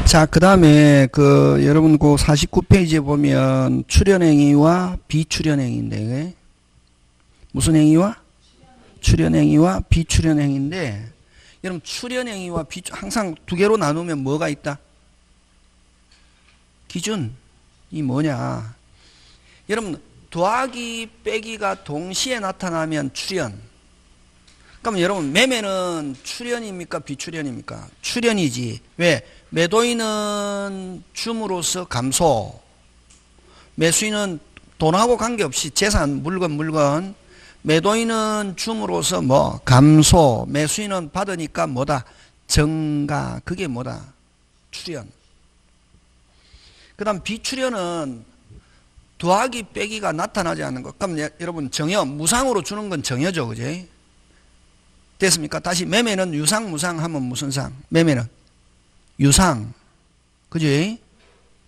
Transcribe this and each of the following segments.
자, 그 다음에 여러분 그 49페이지에 보면 출연행위와 비출연행위인데, 무슨 행위와? 출연행위와 비출연행위인데, 여러분 출연행위와 항상 두 개로 나누면 뭐가 있다? 기준이 뭐냐? 여러분 더하기 빼기가 동시에 나타나면 출연. 그럼 여러분 매매는 출연입니까? 비출연입니까? 출연이지. 왜? 매도인은 줌으로써 감소, 매수인은 돈하고 관계없이 재산, 물건, 매도인은 줌으로써 뭐 감소, 매수인은 받으니까 뭐다? 증가. 그게 뭐다? 출연. 그 다음 비출연은 더하기 빼기가 나타나지 않는 것. 그럼 여러분 정여, 무상으로 주는 건 정여죠. 그지? 됐습니까? 다시 매매는 유상, 무상 하면 무슨 상? 매매는 유상. 그지?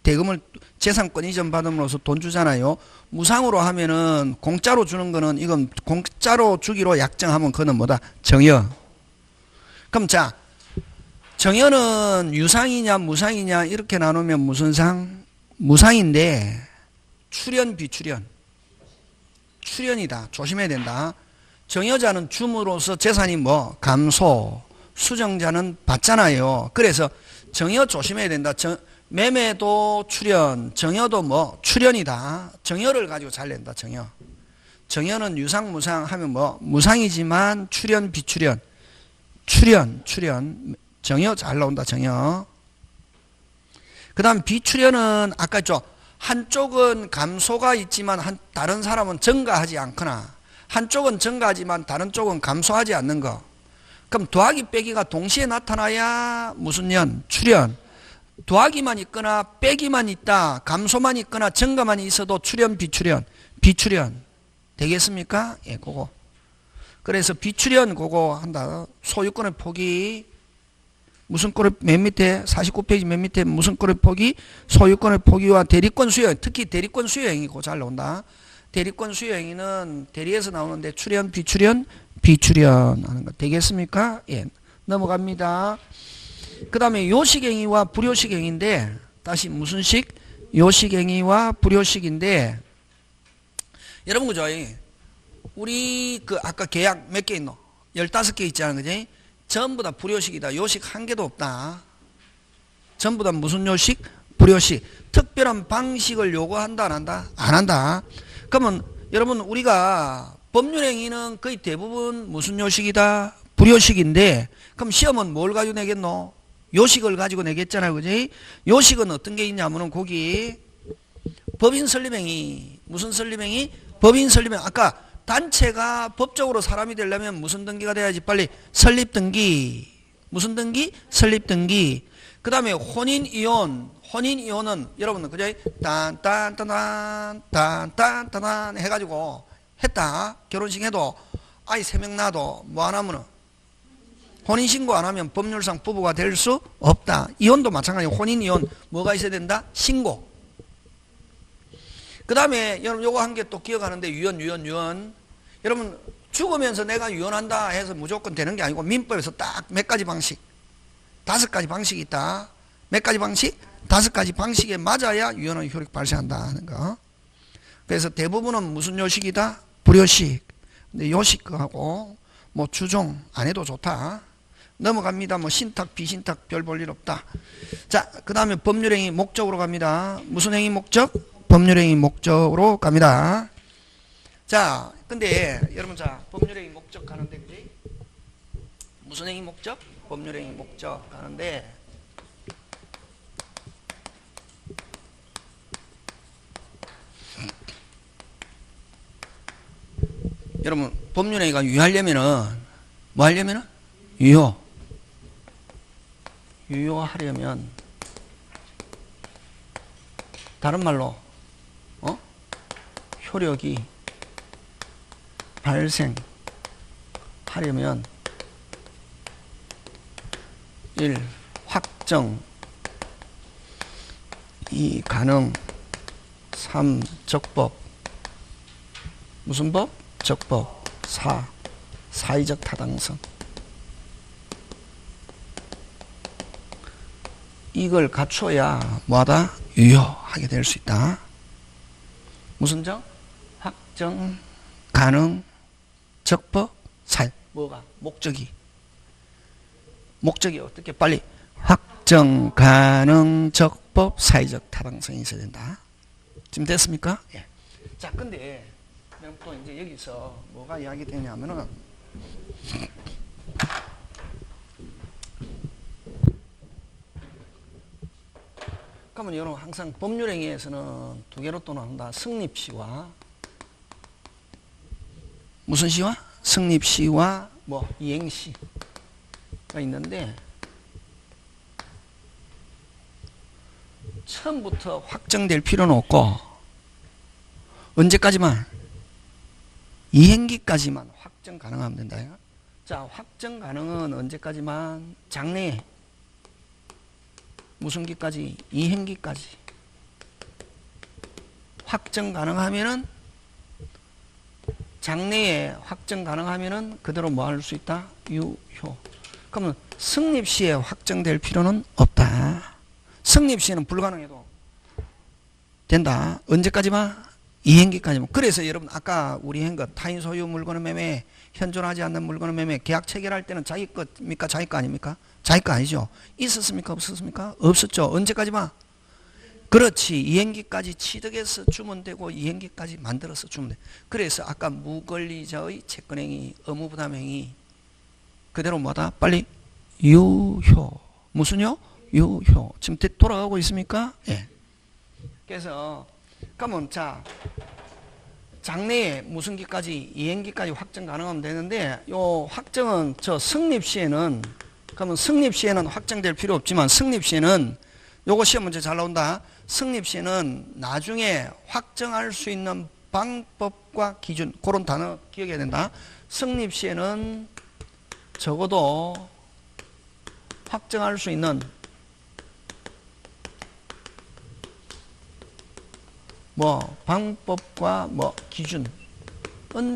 대금을 재산권 이전 받음으로써 돈 주잖아요. 무상으로 하면은 공짜로 주는 거는 이건 공짜로 주기로 약정하면 그거는 뭐다? 정여. 그럼 자, 정여는 유상이냐 무상이냐 이렇게 나누면 무슨 상? 무상인데 출연 비출연. 출연이다. 조심해야 된다. 정여자는 줌으로써 재산이 뭐 감소, 수정자는 받잖아요. 그래서 정여 조심해야 된다. 매매도 출연, 정여도 뭐 출연이다. 정여를 가지고 잘 낸다. 정여. 정여는 유상 무상 하면 뭐 무상이지만 출연 비출연. 출연 정여 잘 나온다. 정여. 그 다음 비출연은 아까 했죠. 한쪽은 감소가 있지만 다른 사람은 증가하지 않거나, 한쪽은 증가하지만 다른 쪽은 감소하지 않는 거. 그럼 더하기 빼기가 동시에 나타나야 무슨 연? 출연. 더하기만 있거나 빼기만 있다, 감소만 있거나 증가만 있어도 출연 비출연. 비출연 되겠습니까? 예, 그거. 그래서 비출연 그거 한다. 소유권의 폭이 무슨 꼴의 맨 밑에 49페이지 맨 밑에 무슨 꼴의 폭이 소유권의 폭이와 대리권 수요, 특히 대리권 수요행위 그거 잘 나온다. 대리권 수요행위는 대리에서 나오는데 출연 비출연 비출연 하는 거 되겠습니까? 예, 넘어갑니다. 그 다음에 요식행위와 불요식행위인데, 다시 무슨 식? 요식행위와 불요식인데, 여러분 그죠? 우리 아까 계약 몇 개 있노? 15개 있잖아. 그지? 전부 다 불요식이다. 요식 한 개도 없다. 전부 다 무슨 요식? 불요식. 특별한 방식을 요구한다 안 한다? 안 한다. 그러면 여러분 우리가 법률행위는 거의 대부분 무슨 요식이다? 불요식인데, 그럼 시험은 뭘 가지고 내겠노? 요식을 가지고 내겠잖아요. 그지? 요식은 어떤 게 있냐면은 거기 법인 설립행위. 무슨 설립행위? 법인 설립행위. 아까 단체가 법적으로 사람이 되려면 무슨 등기가 돼야지? 빨리 설립등기. 무슨 등기? 설립등기. 그 다음에 혼인이혼. 혼인이혼은 여러분들 그죠? 딴딴딴딴 해가지고 했다. 결혼식 해도 아이 3명 낳아도 뭐 안 하면은 혼인신고 안 하면 법률상 부부가 될 수 없다. 이혼도 마찬가지고 혼인이혼 뭐가 있어야 된다? 신고. 그 다음에 여러분 요거 한 개 또 기억하는데 유언. 여러분 죽으면서 내가 유언한다 해서 무조건 되는 게 아니고 민법에서 딱 몇 가지 방식, 5가지 방식이 있다. 몇 가지 방식? 5가지 방식에 맞아야 유언의 효력이 발생한다 하는 거. 그래서 대부분은 무슨 요식이다? 불요식. 근데 요식하고 뭐 주종 안 해도 좋다. 넘어갑니다. 뭐 신탁 비신탁 별 볼 일 없다. 자, 그 다음에 법률행위 목적으로 갑니다. 무슨 행위 목적? 법률행위 목적으로 갑니다. 자, 근데 여러분 자 법률행위 목적 가는데 그지? 무슨 행위 목적? 법률행위 목적 가는데, 여러분 법률행위가 유효하려면은 뭐 하려면은? 유효하려면 다른 말로 효력이 발생하려면 1. 확정 2. 가능 3. 적법. 무슨 법? 적법. 4. 사회적 타당성. 이걸 갖춰야 뭐하다? 유효하게 될 수 있다. 무슨 점? 확정, 가능, 적법, 사유. 뭐가? 목적이 어떻게 빨리 확정, 가능, 적법, 사회적 타당성이 있어야 된다. 지금 됐습니까? 예. 자, 근데 또 이제 여기서 뭐가 이야기되냐면은 그러면 여러분 항상 법률행위에서는 두 개로 또 나온다. 승립시와 무슨 시와? 승립시와 뭐 이행시가 있는데 처음부터 확정될 필요는 없고 언제까지만? 이행기까지만 확정 가능하면 된다. 자, 확정 가능은 언제까지만? 장래에 무슨 기까지? 이행기까지. 확정 가능하면은 장래에 확정 가능하면은 그대로 뭐 할 수 있다? 유효. 그러면 성립 시에 확정될 필요는 없다. 성립 시에는 불가능해도 된다. 언제까지만? 이행기까지만. 그래서 여러분 아까 우리 한 것 타인 소유 물건의 매매, 현존하지 않는 물건의 매매, 계약 체결할 때는 자기 것입니까? 자기 거 아닙니까? 자기 거 아니죠. 있었습니까? 없었습니까? 없었죠. 언제까지만? 그렇지. 이행기까지 취득해서 주면 되고 이행기까지 만들어서 주면 돼. 그래서 아까 무권리자의 채권행위, 의무부담행위 그대로 뭐다? 빨리 유효. 무슨요? 유효. 지금 돌아가고 있습니까? 예. 그래서 그러면 자 장래에 무슨 기까지? 이행기까지 확정 가능하면 되는데 요 확정은 저 성립 시에는 그러면 성립 시에는 확정될 필요 없지만 성립 시에는 요거 시험 문제 잘 나온다. 성립 시에는 나중에 확정할 수 있는 방법과 기준 그런 단어 기억해야 된다. 성립 시에는 적어도 확정할 수 있는 뭐 방법과 뭐 기준은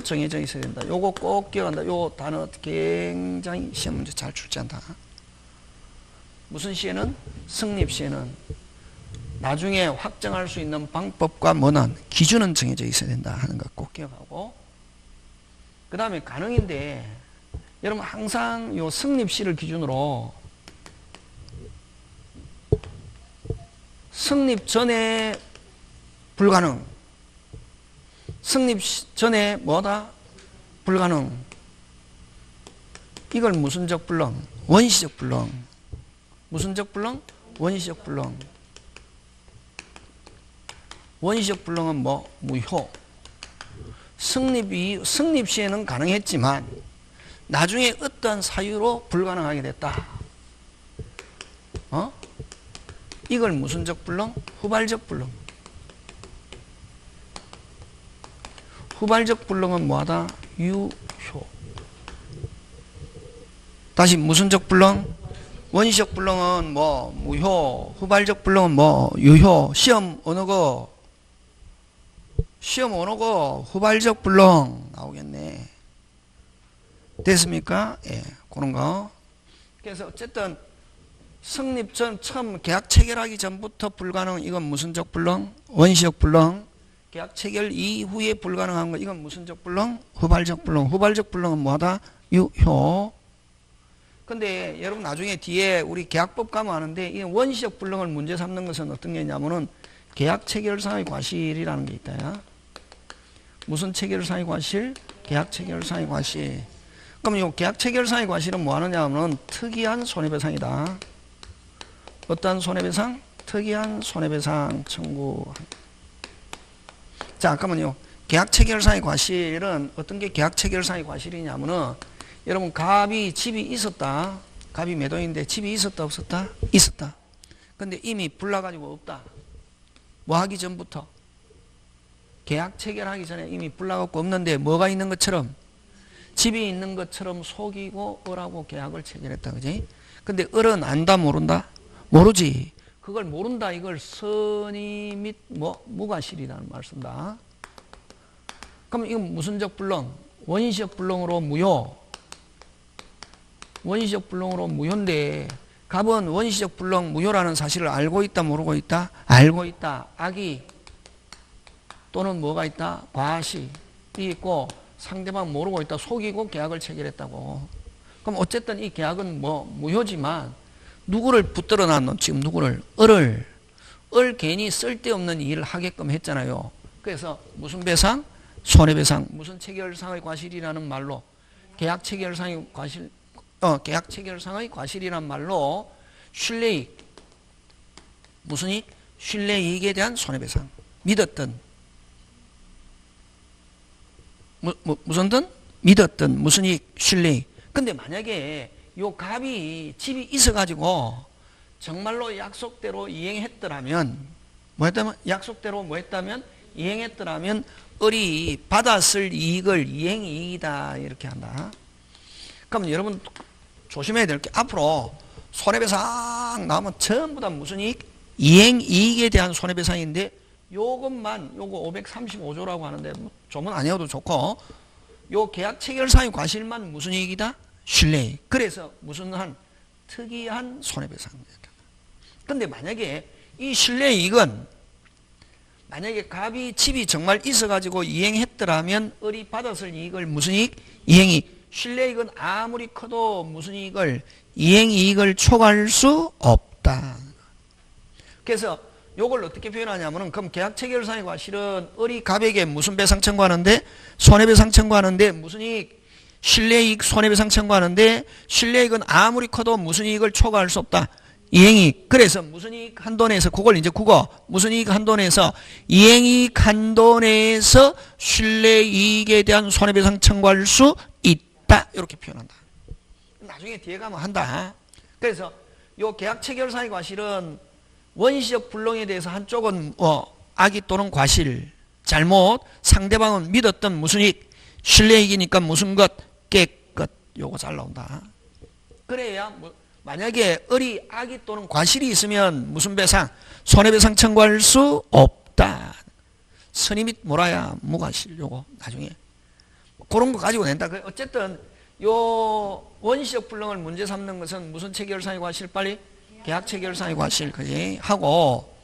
정해져 있어야 된다. 요거 꼭 기억한다. 요 단어 굉장히 시험 문제 잘 출제한다. 무슨 시에는? 성립 시에는 나중에 확정할 수 있는 방법과 뭐는 기준은 정해져 있어야 된다 하는 거 꼭 기억하고, 그 다음에 가능인데 여러분 항상 요 성립 시를 기준으로 성립 전에 불가능, 성립 전에 뭐다? 불가능. 이걸 무슨적 불능? 원시적 불능. 무슨적 불능? 원시적 불능. 원시적 불능은 뭐? 무효. 성립 시에는 가능했지만 나중에 어떤 사유로 불가능하게 됐다. 이걸 무슨적 불능? 후발적 불능. 후발적 불능은 뭐하다? 유효. 다시 무슨적 불능? 원시적 불능은 뭐 무효, 후발적 불능은 뭐 유효. 시험 어느 거? 시험 어느 거? 후발적 불능 나오겠네. 됐습니까? 예, 그런 거. 그래서 어쨌든 성립 전 처음 계약 체결하기 전부터 불가능. 이건 무슨적 불능? 원시적 불능. 계약 체결 이후에 불가능한 거 이건 무슨적 불능? 후발적 불능. 후발적 불능은 뭐하다? 유효. 근데 여러분 나중에 뒤에 우리 계약법 가면 아는데 이 원시적 불능을 문제 삼는 것은 어떤 게 있냐면은 계약 체결상의 과실이라는 게 있다. 무슨 체결상의 과실? 계약 체결상의 과실. 그럼 이 계약 체결상의 과실은 뭐 하느냐 하면 특이한 손해배상이다. 어떤 손해배상? 특이한 손해배상 청구. 자, 그러면요. 계약 체결상의 과실은 어떤 게 계약 체결상의 과실이냐면은 여러분 집이 있었다. 갑이 매도인데 집이 있었다 없었다? 있었다. 근데 이미 불나가지고 없다. 뭐 하기 전부터? 계약 체결하기 전에 이미 불나갖고 없는데 뭐가 있는 것처럼? 집이 있는 것처럼 속이고 을하고 계약을 체결했다. 그지? 근데 을은 안다 모른다? 모르지. 그걸 모른다. 이걸 선의 및 무과실이라는 말 쓴다. 그럼 이건 무슨적 불능? 원시적 불능으로 무효. 원시적 불능으로 무효인데 갑은 원시적 불능 무효라는 사실을 알고 있다 모르고 있다? 알고 있다. 악이 또는 뭐가 있다? 과실이 있고 상대방 모르고 있다. 속이고 계약을 체결했다고. 그럼 어쨌든 이 계약은 뭐 무효지만 누구를 붙들어 놨노? 지금 누구를? 을 괜히 쓸데없는 일을 하게끔 했잖아요. 그래서 무슨 배상? 손해배상. 무슨 체결상의 과실이라는 말로 계약 체결상의 과실, 계약 체결상의 과실이란 말로 신뢰이익. 무슨 이익? 신뢰이익에 대한 손해배상. 믿었던. 무슨 든? 믿었던. 무슨 이익? 신뢰이익. 근데 만약에 요 갑이 집이 있어가지고 정말로 약속대로 이행했더라면, 뭐 했다면? 약속대로 뭐 했다면? 이행했더라면 을이 받았을 이익을 이행이익이다 이렇게 한다. 그럼 여러분 조심해야 될 게 앞으로 손해배상 나오면 전부 다 무슨 이익? 이행이익에 대한 손해배상인데 요것만 요거 535조라고 하는데 뭐 조문 아니어도 좋고 요 계약 체결상의 과실만 무슨 이익이다? 신뢰이익. 그래서 무슨 한 특이한 손해배상. 근데 만약에 이 신뢰이익은 만약에 갑이 집이 정말 있어가지고 이행했더라면 을이 받았을 이익을 무슨 이익? 이행이익. 신뢰이익은 아무리 커도 무슨 이익을? 이행이익을 초과할 수 없다. 그래서 요걸 어떻게 표현하냐면은 그럼 계약 체결상의 과실은 을이 갑에게 무슨 배상 청구하는데? 손해배상 청구하는데 무슨 이익? 신뢰이익 손해배상 청구하는데 신뢰이익은 아무리 커도 무슨 이익을 초과할 수 없다. 이행이익. 그래서 무슨 이익 한도 내에서 그걸 이제 국어 무슨 이익 한도 내에서 이행이익 한도 내에서 신뢰이익에 대한 손해배상 청구할 수 있다. 이렇게 표현한다. 나중에 뒤에 가면 한다. 그래서 요 계약 체결상의 과실은 원시적 불능에 대해서 한쪽은 악의 또는 과실 잘못 상대방은 믿었던 무슨 이익 신뢰이익이니까 무슨 것 깨끗 요거 잘 나온다. 그래야 만약에 을이 악의 또는 과실이 있으면 무슨 배상? 손해배상 청구할 수 없다. 선의 및 뭐라야? 무과실. 요거 나중에 그런 거 가지고 낸다. 어쨌든 요 원시적 불능을 문제 삼는 것은 무슨 체결상의 과실? 빨리 계약 체결상의 과실 그지? 하고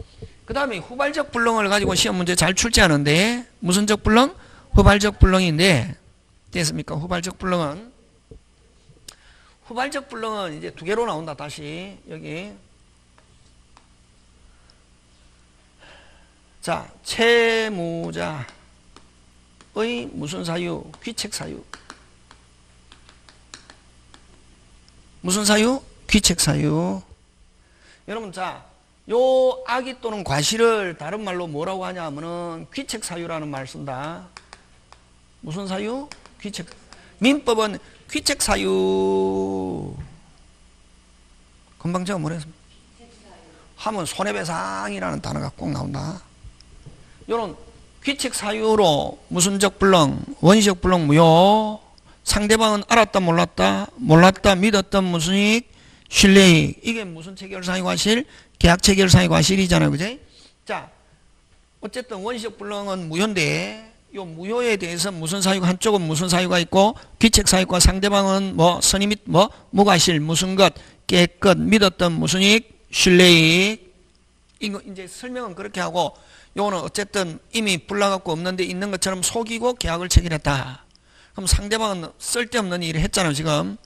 그 다음에 후발적 불능을 가지고 시험 문제 잘 출제하는데 무슨적 불능? 후발적 불능인데 됐습니까? 후발적 불능은 이제 두 개로 나온다. 다시 여기 자 채무자의 무슨 사유? 귀책 사유. 무슨 사유? 귀책 사유. 여러분 자 요 악의 또는 과실을 다른 말로 뭐라고 하냐 하면은 귀책 사유라는 말을 쓴다. 무슨 사유? 귀책. 민법은 귀책 사유. 금방 제가 뭐랬습니까? 하면 손해배상이라는 단어가 꼭 나온다. 요런 귀책 사유로 무슨적 불능, 원시적 불능 무효. 상대방은 알았다 몰랐다, 믿었던 무슨 이익, 신뢰이익. 이게 무슨 체결상의 과실? 계약 체결상의 과실이잖아요, 그지? 자, 어쨌든 원시적 불능은 무효인데 요 무효에 대해서 무슨 사유가 한쪽은 무슨 사유가 있고 귀책 사유과 상대방은 뭐 선의 및 뭐 무과실 무슨 것 깨끗 믿었던 무슨 이익 신뢰이익. 이거 이제 설명은 그렇게 하고 요거는 어쨌든 이미 불나갖고 없는데 있는 것처럼 속이고 계약을 체결했다. 그럼 상대방은 쓸데없는 일을 했잖아요 지금.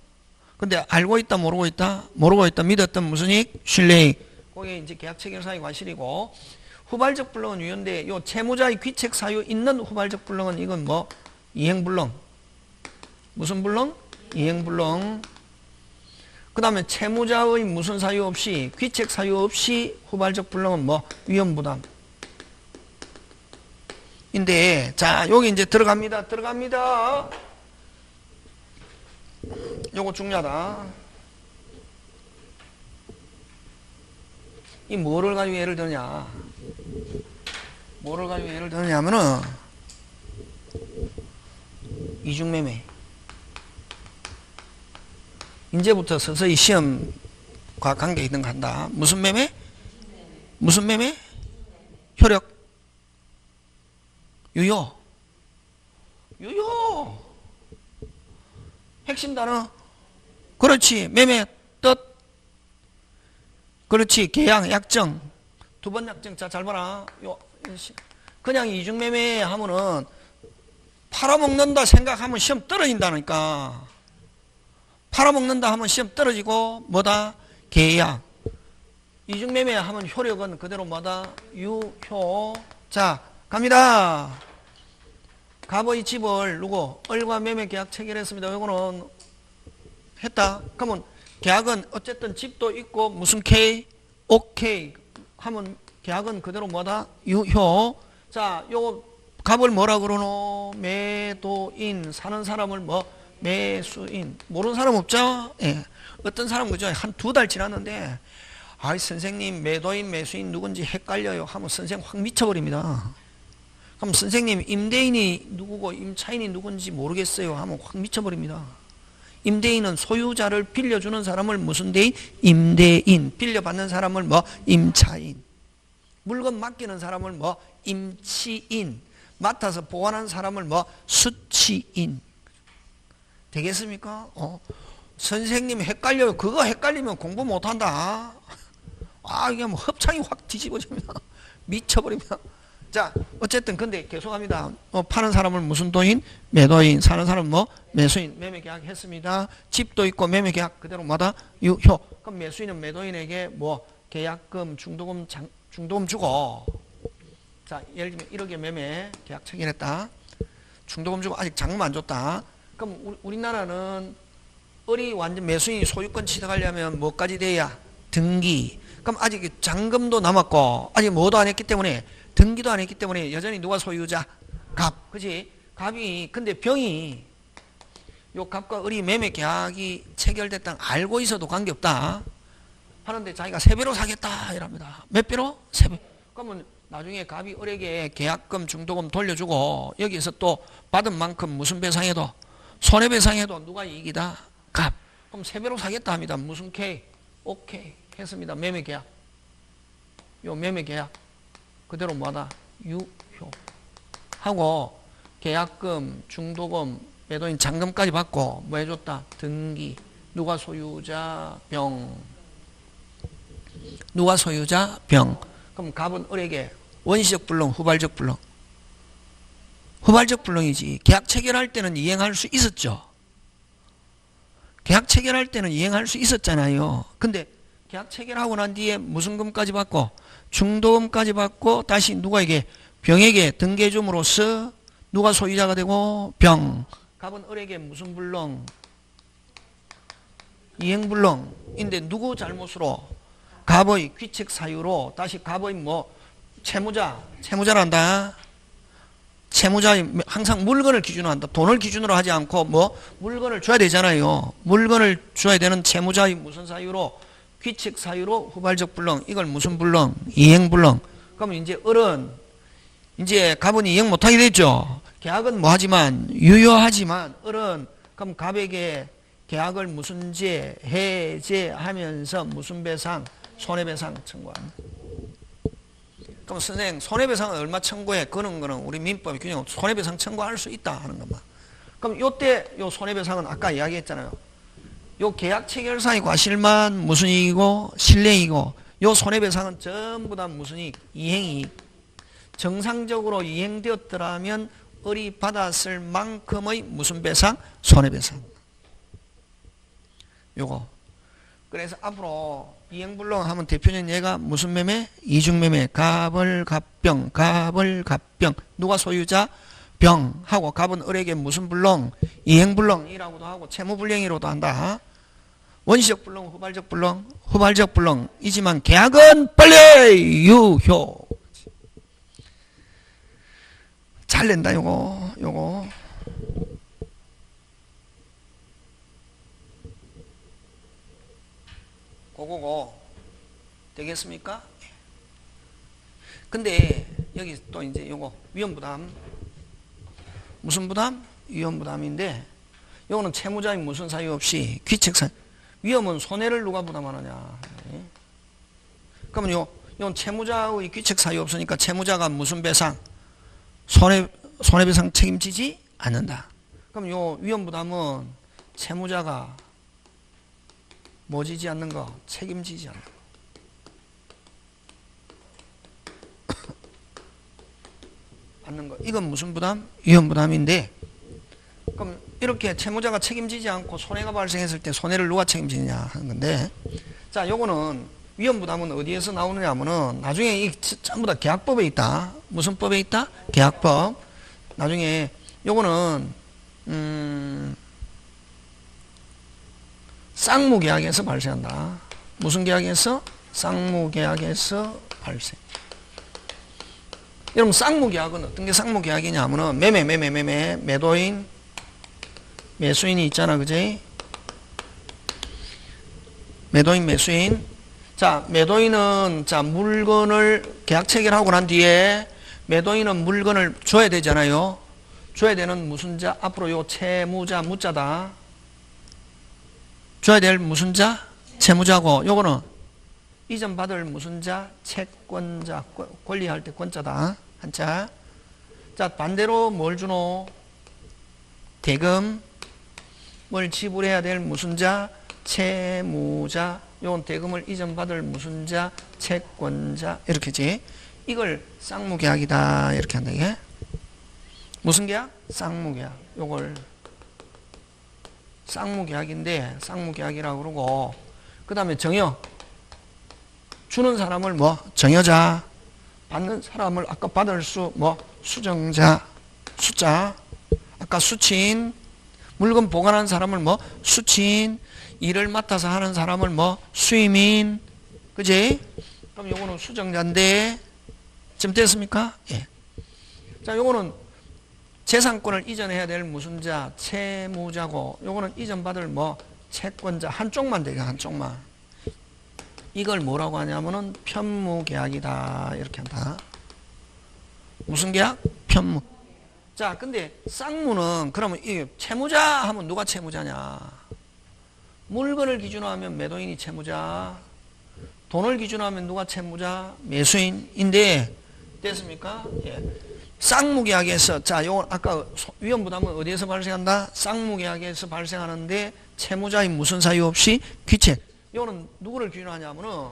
근데 알고 있다 모르고 있다? 모르고 있다. 믿었던 무슨 이익 신뢰이익. 그게 이제 계약 체결상의 과실이고 후발적 불능은 유효인데 요 채무자의 귀책 사유 있는 후발적 불능은 이건 뭐 이행불능. 무슨 불능? 이행불능. 그 다음에 채무자의 무슨 사유 없이 귀책 사유 없이 후발적 불능은 뭐 위험부담. 인데 자 여기 이제 들어갑니다. 요거 중요하다. 이 뭐를 가지고 예를 드냐? 뭐를 가지고 예를 드냐면은 이중매매. 이제부터 서서히 시험과 관계 있는 거 한다. 무슨 매매? 무슨 매매? 효력. 유효. 핵심 단어. 그렇지. 매매 뜻. 그렇지. 계약, 약정. 두 번 약정. 자, 잘 봐라. 그냥 이중매매 하면은 팔아먹는다 생각하면 시험 떨어진다니까. 팔아먹는다 하면 시험 떨어지고 뭐다? 계약. 이중매매 하면 효력은 그대로 뭐다? 유효. 자, 갑니다. 갑의 집을 누구? 을과 매매 계약 체결했습니다. 이거는 했다. 그러면 계약은 어쨌든 집도 있고 무슨 K? 오케이 하면 계약은 그대로 뭐다? 유효. 자, 요거 갑을 뭐라 그러노? 매도인. 사는 사람을 뭐? 매수인. 모르는 사람 없죠? 예. 어떤 사람 그죠? 한 두 달 지났는데 아이 선생님 매도인 매수인 누군지 헷갈려요 하면 선생 확 미쳐버립니다. 그럼 선생님 임대인이 누구고 임차인이 누군지 모르겠어요 하면 확 미쳐버립니다. 임대인은 소유자를 빌려주는 사람을 무슨 대인? 임대인. 빌려받는 사람을 뭐? 임차인. 물건 맡기는 사람을 뭐? 임치인. 맡아서 보관하는 사람을 뭐? 수치인. 되겠습니까? 선생님 헷갈려요. 그거 헷갈리면 공부 못한다. 이게 뭐 hợp 창이 확 뒤집어집니다. 미쳐버립니다. 자, 어쨌든 근데 계속합니다. 파는 사람을 무슨 도인? 매도인. 사는 사람은 뭐? 매수인. 매매 계약 했습니다. 집도 있고 매매 계약 그대로 뭐다? 유효. 그럼 매수인은 매도인에게 뭐? 계약금, 중도금 주고. 자, 예를 들면 1억의 매매 계약 체결했다. 중도금 주고 아직 잔금 안 줬다. 그럼 우리나라는 을이 완전 매수인이 소유권 취득하려면 뭐까지 돼야? 등기. 그럼 아직 잔금도 남았고 아직 뭐도 안 했기 때문에 등기도 안 했기 때문에 여전히 누가 소유자? 갑. 그치? 갑이 근데 병이 요 갑과 을이 매매 계약이 체결됐다는 알고 있어도 관계없다 하는데 자기가 3배로 사겠다 이랍니다. 몇 배로? 3배. 그러면 나중에 갑이 을에게 계약금 중도금 돌려주고 여기서 또 받은 만큼 무슨 배상해도 손해배상해도 누가 이익이다? 갑. 그럼 3배로 사겠다 합니다. 무슨 K? 오케이 했습니다. 매매 계약. 요 매매 계약 그대로 뭐하다? 유효. 하고 계약금, 중도금, 매도인 잔금까지 받고 뭐 해줬다? 등기. 누가 소유자? 병. 누가 소유자? 병. 그럼 갑은 을에게 원시적 불능, 후발적 불능. 후발적 불능이지. 계약 체결할 때는 이행할 수 있었죠. 계약 체결할 때는 이행할 수 있었잖아요. 근데 계약 체결하고 난 뒤에 무슨 금까지 받고 중도금까지 받고 다시 누가에게 병에게 등기해줌으로써 누가 소유자가 되고 병. 갑은 을에게 무슨 불능? 이행불능인데 누구 잘못으로? 갑의 귀책 사유로 다시 갑의 뭐 채무자란다. 채무자 항상 물건을 기준으로 한다. 돈을 기준으로 하지 않고 뭐 물건을 줘야 되잖아요. 물건을 줘야 되는 채무자의 무슨 사유로? 귀책 사유로 후발적 불능. 이걸 무슨 불능? 이행불능. 그럼 이제 을은 이제 갑은 이행 못하게 됐죠. 계약은 뭐 하지만 유효하지만 을은 그럼 갑에게 계약을 무슨 제 해제하면서 무슨 배상? 손해배상 청구합니다. 그럼 선생님 손해배상은 얼마 청구해? 그런 거는 우리 민법의 규정은 손해배상 청구할 수 있다 하는 것만. 그럼 요때 요 손해배상은 아까 이야기했잖아요. 요 계약 체결상의 과실만 무슨 이익이고 실례이고 요 손해배상은 전부 다 무슨 이익? 이행이익. 정상적으로 이행되었더라면 을이 받았을 만큼의 무슨 배상? 손해배상. 요거. 그래서 앞으로 이행불능 하면 대표적인 예가 무슨 매매? 이중매매. 갑을 갑병. 갑을 갑병. 누가 소유자? 병. 하고 갑은 을에게 무슨 불능? 이행불능이라고도 하고 채무불량이라고도 한다. 원시적 불능, 후발적 불능. 후발적 불능이지만 계약은 빨리 유효. 잘 낸다 요거. 그거고 되겠습니까? 근데 여기 또 이제 요거 위험부담. 무슨 부담? 위험부담인데 요거는 채무자의 무슨 사유 없이 귀책사유. 위험은 손해를 누가 부담하느냐. 그러면 요건 채무자의 귀책 사유 없으니까 채무자가 무슨 배상? 손해배상 책임지지 않는다. 그럼 요 위험부담은 채무자가 뭐 지지 않는 거? 책임지지 않는 거. 받는 거. 이건 무슨 부담? 위험 부담인데, 그럼 이렇게 채무자가 책임지지 않고 손해가 발생했을 때 손해를 누가 책임지느냐 하는 건데, 자, 요거는 위험 부담은 어디에서 나오느냐 하면은 나중에 이 전부 다 계약법에 있다. 무슨 법에 있다? 계약법. 나중에 요거는 쌍무계약에서 발생한다. 무슨 계약에서? 쌍무계약에서 발생. 여러분 쌍무계약은 어떤 게 쌍무계약이냐 하면은 매도인 매수인이 있잖아, 그지? 매도인 매수인. 자, 매도인은 자 물건을 계약 체결하고 난 뒤에 매도인은 물건을 줘야 되잖아요. 줘야 되는 무슨 자? 앞으로 요 채무자 무자다. 줘야 될 무슨 자? 채무자고, 요거는 이전 받을 무슨 자? 채권자. 권리할 때 권자다. 한자. 자, 반대로 뭘 주노? 대금. 뭘 지불해야 될 무슨 자? 채무자. 요건 대금을 이전 받을 무슨 자? 채권자. 이렇게지. 이걸 쌍무계약이다. 이렇게 한다, 이게. 무슨 계약? 쌍무계약. 요걸 쌍무계약인데, 쌍무계약이라고 그러고, 그 다음에 정여. 주는 사람을 뭐? 정여자. 받는 사람을 아까 받을 수, 뭐? 수정자. 수자. 아까 수친. 물건 보관하는 사람을 뭐? 수친. 일을 맡아서 하는 사람을 뭐? 수임인. 그지? 그럼 요거는 수정자인데, 지금 됐습니까? 예. 자, 요거는 재산권을 이전해야 될 무슨 자? 채무자고, 요거는 이전받을 뭐? 채권자. 한쪽만 되게, 한쪽만. 이걸 뭐라고 하냐면은 편무계약이다. 이렇게 한다. 무슨 계약? 편무. 자, 근데 쌍무는 그러면 이 채무자 하면 누가 채무자냐? 물건을 기준으로 하면 매도인이 채무자, 돈을 기준으로 하면 누가 채무자? 매수인인데, 됐습니까? 예. 쌍무계약에서, 자, 요건 아까 위험부담은 어디에서 발생한다? 쌍무계약에서 발생하는데, 채무자인 무슨 사유 없이 귀책. 요거는 누구를 기준하냐면은,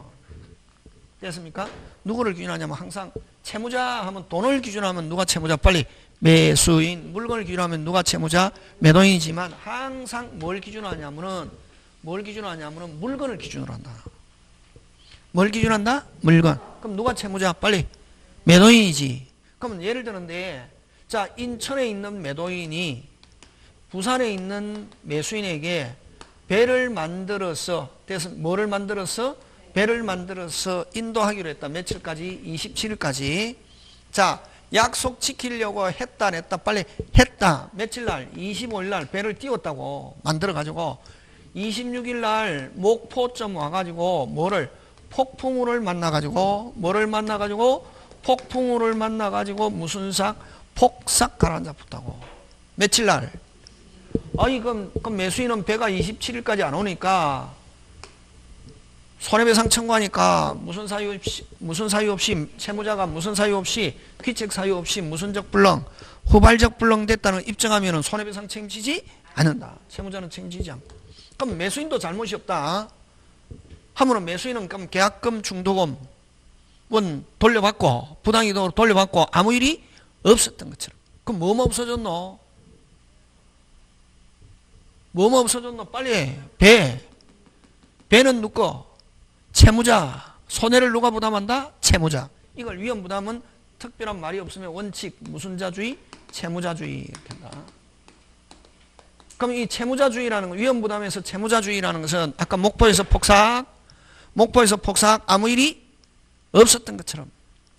됐습니까? 누구를 기준하냐면 항상 채무자 하면 돈을 기준하면 누가 채무자? 빨리. 매수인. 물건을 기준하면 누가 채무자? 매도인이지만 항상 뭘 기준하냐면은, 물건을 기준으로 한다. 뭘 기준한다? 물건. 그럼 누가 채무자? 빨리. 매도인이지. 그러면 예를 드는데, 자, 인천에 있는 매도인이 부산에 있는 매수인에게 배를 만들어서, 뭐를 만들어서? 배를 만들어서 인도하기로 했다. 며칠까지? 27일까지. 자, 약속 지키려고 했다, 안 했다? 빨리 했다. 며칠 날? 25일 날 배를 띄웠다고. 만들어가지고. 26일 날 목포점 와가지고, 폭풍우를 만나가지고, 폭풍우를 만나가지고 무슨 삭? 폭삭 가라앉아 붙다고. 며칠 날? 아니, 그럼 매수인은 배가 27일까지 안 오니까 손해배상 청구하니까 무슨 사유 없이, 채무자가 무슨 사유 없이, 귀책 사유 없이 무슨적 불능, 후발적 불능 됐다는 입증하면은 손해배상 책임지지 않는다. 채무자는 책임지지 않고. 그럼 매수인도 잘못이 없다. 하면은 매수인은 그럼 계약금, 중도금, 돌려받고, 부당이동으로 돌려받고, 아무 일이 없었던 것처럼. 그럼 뭐뭐 없어졌노? 뭐뭐 없어졌노? 빨리. 배는 누구? 채무자. 손해를 누가 부담한다? 채무자. 이걸 위험부담은 특별한 말이 없으면 원칙, 무슨 자주의? 채무자주의. 이렇게 한다. 그럼 이 채무자주의라는 거, 위험부담에서 채무자주의라는 것은 아까 목포에서 폭삭, 아무 일이 없었던 것처럼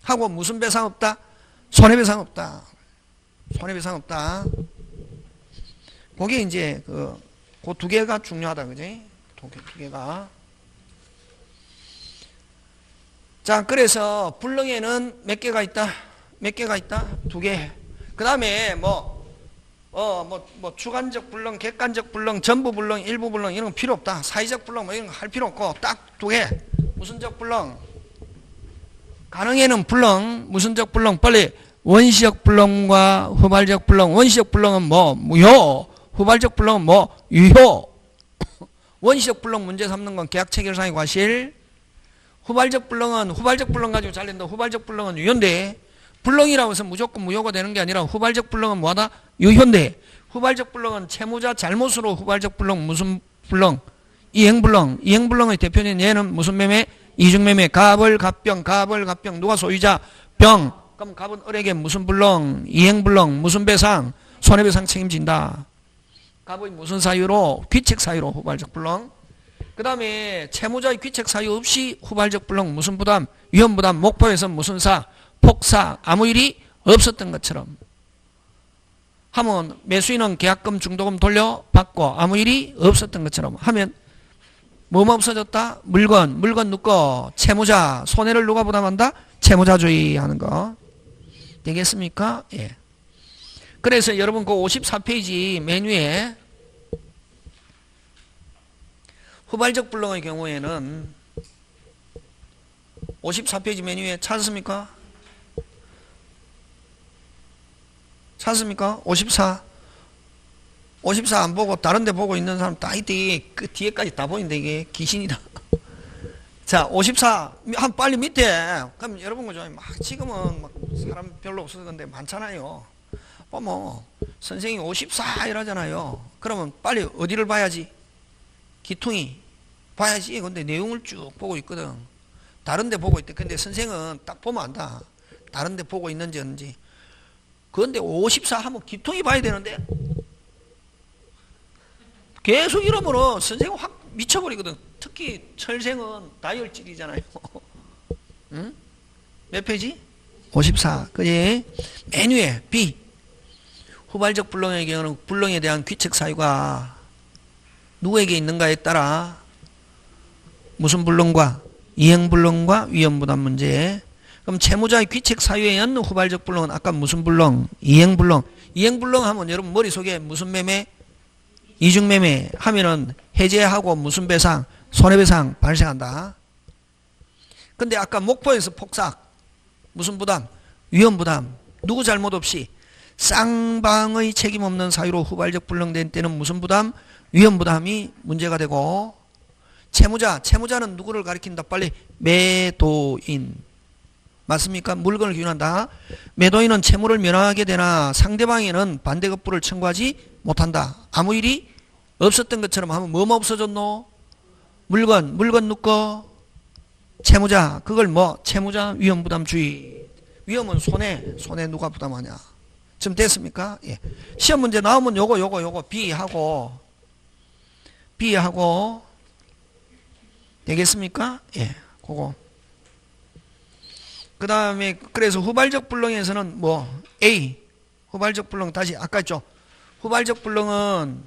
하고, 무슨 배상 없다? 손해배상 없다. 손해배상 없다. 그게 이제 그 두 개가 중요하다, 그지? 두 개가. 자, 그래서 불능에는 몇 개가 있다? 두 개. 그 다음에 주관적 불능, 객관적 불능, 전부 불능, 일부 불능 이런 건 필요 없다. 사회적 불능 이런 거 할 필요 없고 딱 두 개. 무슨적 불능? 가능에는 불능, 무슨적 불능? 빨리. 원시적 불능과 후발적 불능. 원시적 불능은 무효. 후발적 불능은 유효. 원시적 불능 문제 삼는 건 계약 체결상의 과실. 후발적 불능은 후발적 불능 가지고 잘린다. 후발적 불능은 유효인데, 불렁이라고 해서 무조건 무효가 되는 게 아니라 후발적 불렁은 뭐하다? 유효인데 후발적 불렁은 채무자 잘못으로 후발적 불렁 무슨 불렁? 이행불렁. 이행불렁의 대표는 얘는 무슨 매매? 이중매매. 갑을 갑병. 갑을 갑병. 누가 소유자? 병. 그럼 갑은 을에게 무슨 불렁? 이행불렁. 무슨 배상? 손해배상 책임진다. 갑의 무슨 사유로? 귀책 사유로 후발적 불렁. 그 다음에 채무자의 귀책 사유 없이 후발적 불렁 무슨 부담? 위험부담. 목포에서 무슨 사? 폭사. 아무 일이 없었던 것처럼 하면 매수인은 계약금 중도금 돌려받고 아무 일이 없었던 것처럼 하면 뭐뭐 없어졌다? 물건 누거? 채무자. 손해를 누가 부담한다? 채무자주의 하는 거 되겠습니까? 예. 그래서 여러분 그 54페이지 메뉴에 후발적 불렁의 경우에는 54페이지 메뉴에 찾았습니까? 찾습니까? 54 안 보고 다른 데 보고 있는 사람 다 이때 그 뒤에까지 다 보인다. 이게 귀신이다. 자, 54 한 빨리 밑에. 그럼 여러분 거죠. 막 지금은 막 사람 별로 없어서 근데 많잖아요. 뭐 선생님이 54 이러잖아요. 그러면 빨리 어디를 봐야지? 기퉁이 봐야지. 근데 내용을 쭉 보고 있거든. 다른 데 보고 있대. 근데 선생은 딱 보면 안다. 다른 데 보고 있는지 없는지. 그런데 54 하면 기통이 봐야 되는데 계속 이러므로 선생은 확 미쳐버리거든. 특히 철생은 다혈질이잖아요. 응? 몇 페이지? 54. 그지? 메뉴에 B. 후발적 불렁의 경우는 불렁에 대한 귀책 사유가 누구에게 있는가에 따라 무슨 불렁과 이행불렁과 위험부담 문제. 그럼 채무자의 귀책 사유에 있는 후발적 불렁은 아까 무슨 불렁? 이행불렁. 이행불렁 하면 여러분 머릿속에 무슨 매매? 이중매매 하면은 해제하고 무슨 배상? 손해배상 발생한다. 근데 아까 목포에서 폭삭 무슨 부담? 위험부담. 누구 잘못 없이 쌍방의 책임 없는 사유로 후발적 불렁된 때는 무슨 부담? 위험부담이 문제가 되고 채무자는 누구를 가리킨다? 빨리 매도인. 맞습니까? 물건을 기준한다. 매도인은 채무를 면하게 되나 상대방에는 반대급부를 청구하지 못한다. 아무 일이 없었던 것처럼 하면 뭐뭐 없어졌노? 물건 누거? 채무자. 그걸 뭐? 채무자 위험부담주의. 위험은 손해 누가 부담하냐? 지금 됐습니까? 예. 시험 문제 나오면 요거 B하고 되겠습니까? 예. 그거. 그 다음에 그래서 후발적 불렁에서는 뭐 A 후발적 불렁 다시 아까 했죠. 후발적 불렁은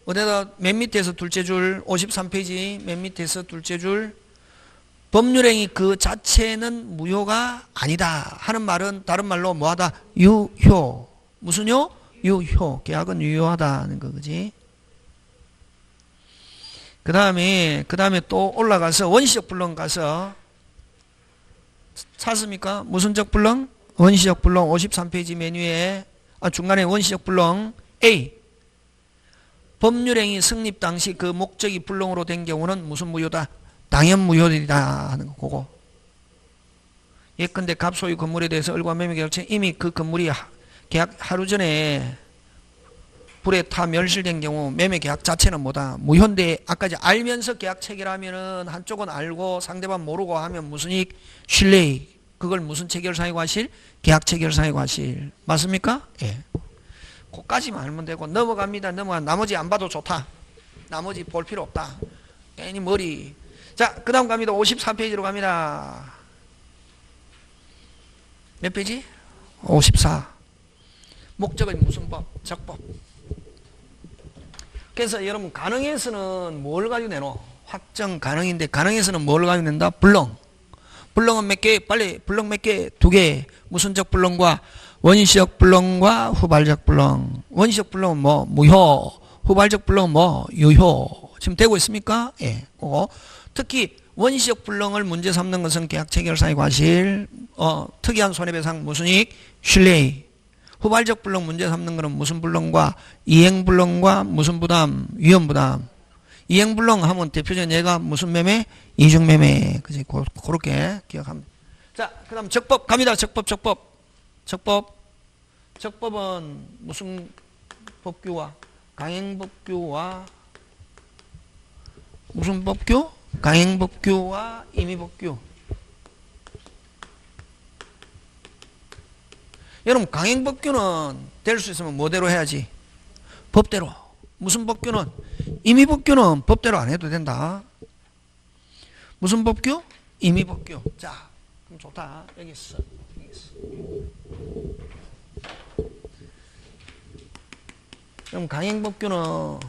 어디다 맨 밑에서 둘째 줄 53페이지 맨 밑에서 둘째 줄 법률행위 그 자체는 무효가 아니다 하는 말은 다른 말로 뭐하다? 유효. 무슨요? 유효. 계약은 유효하다는 거 그지? 그 다음에 또 올라가서 원시적 불렁 가서 찾습니까? 무슨적 불렁? 원시적 불렁 53페이지 메뉴에 중간에 원시적 불렁 A 법률행위 성립 당시 그 목적이 불렁으로 된 경우는 무슨 무효다? 당연 무효이다 하는 거 그거. 예컨대 갑소유 건물에 대해서 을과 매매 계약체 이미 그 건물이 계약 하루 전에 불에 타 멸실된 경우 매매 계약 자체는 뭐다? 무효인데 아까 이제 알면서 계약 체결하면은 한쪽은 알고 상대방 모르고 하면 무슨 이익? 신뢰익. 그걸 무슨 체결 사유 과실? 계약 체결 사유 과실. 맞습니까? 예. 그까지만 알면 되고 넘어갑니다. 나머지 안 봐도 좋다. 나머지 볼 필요 없다. 괜히 머리. 자, 그 다음 갑니다. 54페이지로 갑니다. 몇 페이지? 54. 목적은 무슨 법? 적법. 그래서 여러분 가능해서는 뭘 가지고 내노? 확정 가능인데 가능해서는 뭘 가지고 낸다? 불렁. 불렁은 몇 개? 빨리 불렁 몇 개? 2개. 무슨적 불렁과 원시적 불렁과 후발적 불렁. 원시적 불렁은 뭐? 무효. 후발적 불렁은 뭐? 유효. 지금 되고 있습니까? 예. 그거. 특히 원시적 불렁을 문제 삼는 것은 계약 체결 사유 과실, 특이한 손해배상 무슨 이익? 신뢰익. 후발적 불렁 문제 삼는 것은 무슨 불렁과 이행 불렁과 무슨 부담? 위험 부담. 이행 불렁 하면 대표적인 예가 무슨 매매? 이중 매매. 그지? 그렇게 기억합니다. 자, 자, 그 다음 적법 갑니다. 적법은 무슨 법규와 강행법규와 무슨 법규? 강행법규와 임의법규. 여러분 강행법규는 될 수 있으면 뭐대로 해야지? 법대로. 무슨 법규는? 임의법규는 법대로 안 해도 된다. 무슨 법규? 임의법규. 자, 그럼 좋다. 여기 있어. 그럼 강행법규는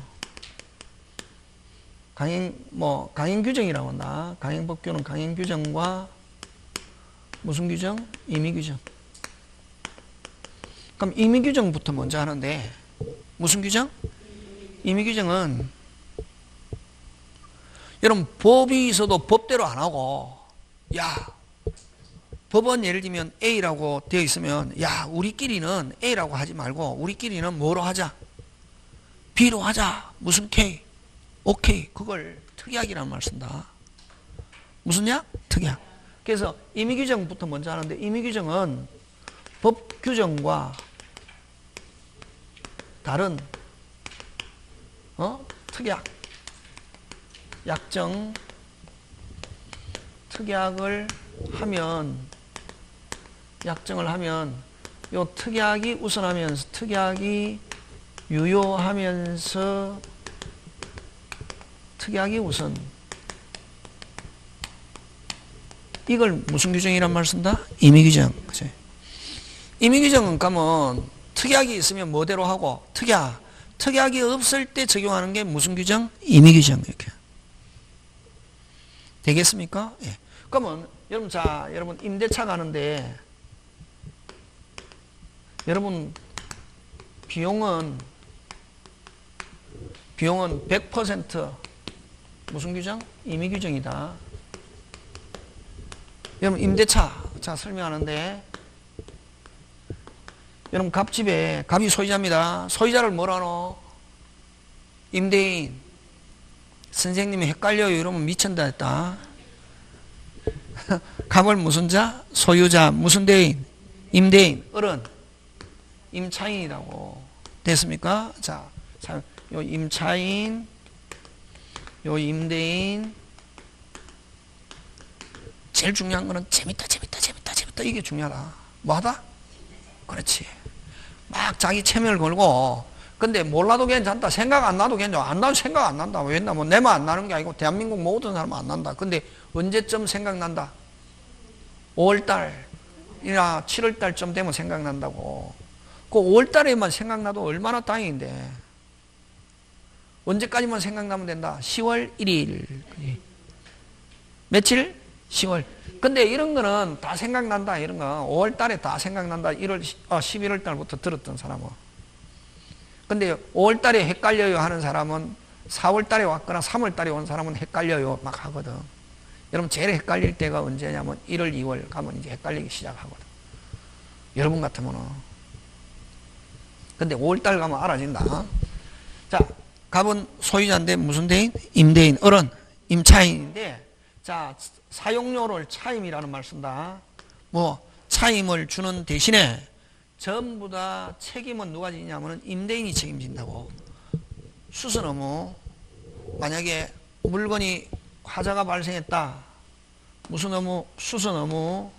강행규정이라고 한다. 강행법규는 강행규정과 무슨 규정? 임의규정. 그럼 임의규정부터 먼저 하는데 무슨 규정? 임의규정은 여러분 법이 있어도 법대로 안 하고 법은 예를 들면 A라고 되어 있으면 우리끼리는 A라고 하지 말고 우리끼리는 뭐로 하자? B로 하자. 무슨 K? 오케이. 그걸 특약이라는 말 쓴다. 무슨 약? 특약. 그래서 임의규정부터 먼저 하는데 임의규정은 법규정과 다른 특약, 약정, 특약을 하면 약정을 하면 요 특약이 우선하면서 특약이 유효하면서 특약이 우선 이걸 무슨 규정이란 말 쓴다? 임의규정. 그치? 임의규정은 가면 특약이 있으면 뭐대로 하고 특약이 없을 때 적용하는 게 무슨 규정? 임의규정. 이렇게 되겠습니까? 예. 그러면 여러분 임대차 가는데 여러분 비용은 100% 무슨 규정? 임의규정이다. 여러분 임대차 설명하는데 여러분 갑집에 갑이 소유자입니다. 소유자를 뭐라 하노? 임대인. 선생님이 헷갈려요 이러면 미친다 했다. 갑을 무슨 자? 소유자. 무슨 대인? 임대인. 어른. 임차인이라고 됐습니까? 자, 요 임차인, 요 임대인. 제일 중요한 거는 재밌다 이게 중요하다. 뭐하다? 그렇지. 막 자기 체면을 걸고 근데 몰라도 괜찮다. 생각 안 나도 괜찮아. 안 나도 생각 안 난다. 왜냐 뭐 내만 안 나는 게 아니고 대한민국 모든 사람은 안 난다. 근데 언제쯤 생각난다? 5월달이나 7월달쯤 되면 생각난다고. 그 5월달에만 생각나도 얼마나 다행인데. 언제까지만 생각나면 된다? 10월 1일. 며칠? 10월. 근데 이런 거는 다 생각난다. 이런 거 5월달에 다 생각난다. 11월달부터 들었던 사람은. 근데 5월달에 헷갈려요 하는 사람은 4월달에 왔거나 3월달에 온 사람은 헷갈려요 막 하거든. 여러분 제일 헷갈릴 때가 언제냐면 1월, 2월 가면 이제 헷갈리기 시작하거든. 여러분 같으면은. 근데 5월달 가면 알아진다. 자, 갑은 소유자인데 무슨 대인? 임대인, 어른, 임차인인데 자, 사용료를 차임이라는 말 쓴다. 뭐 차임을 주는 대신에 전부 다 책임은 누가 지냐면 임대인이 책임진다고. 수선 의무. 만약에 물건이 화재가 발생했다. 무슨 의무? 수선 의무.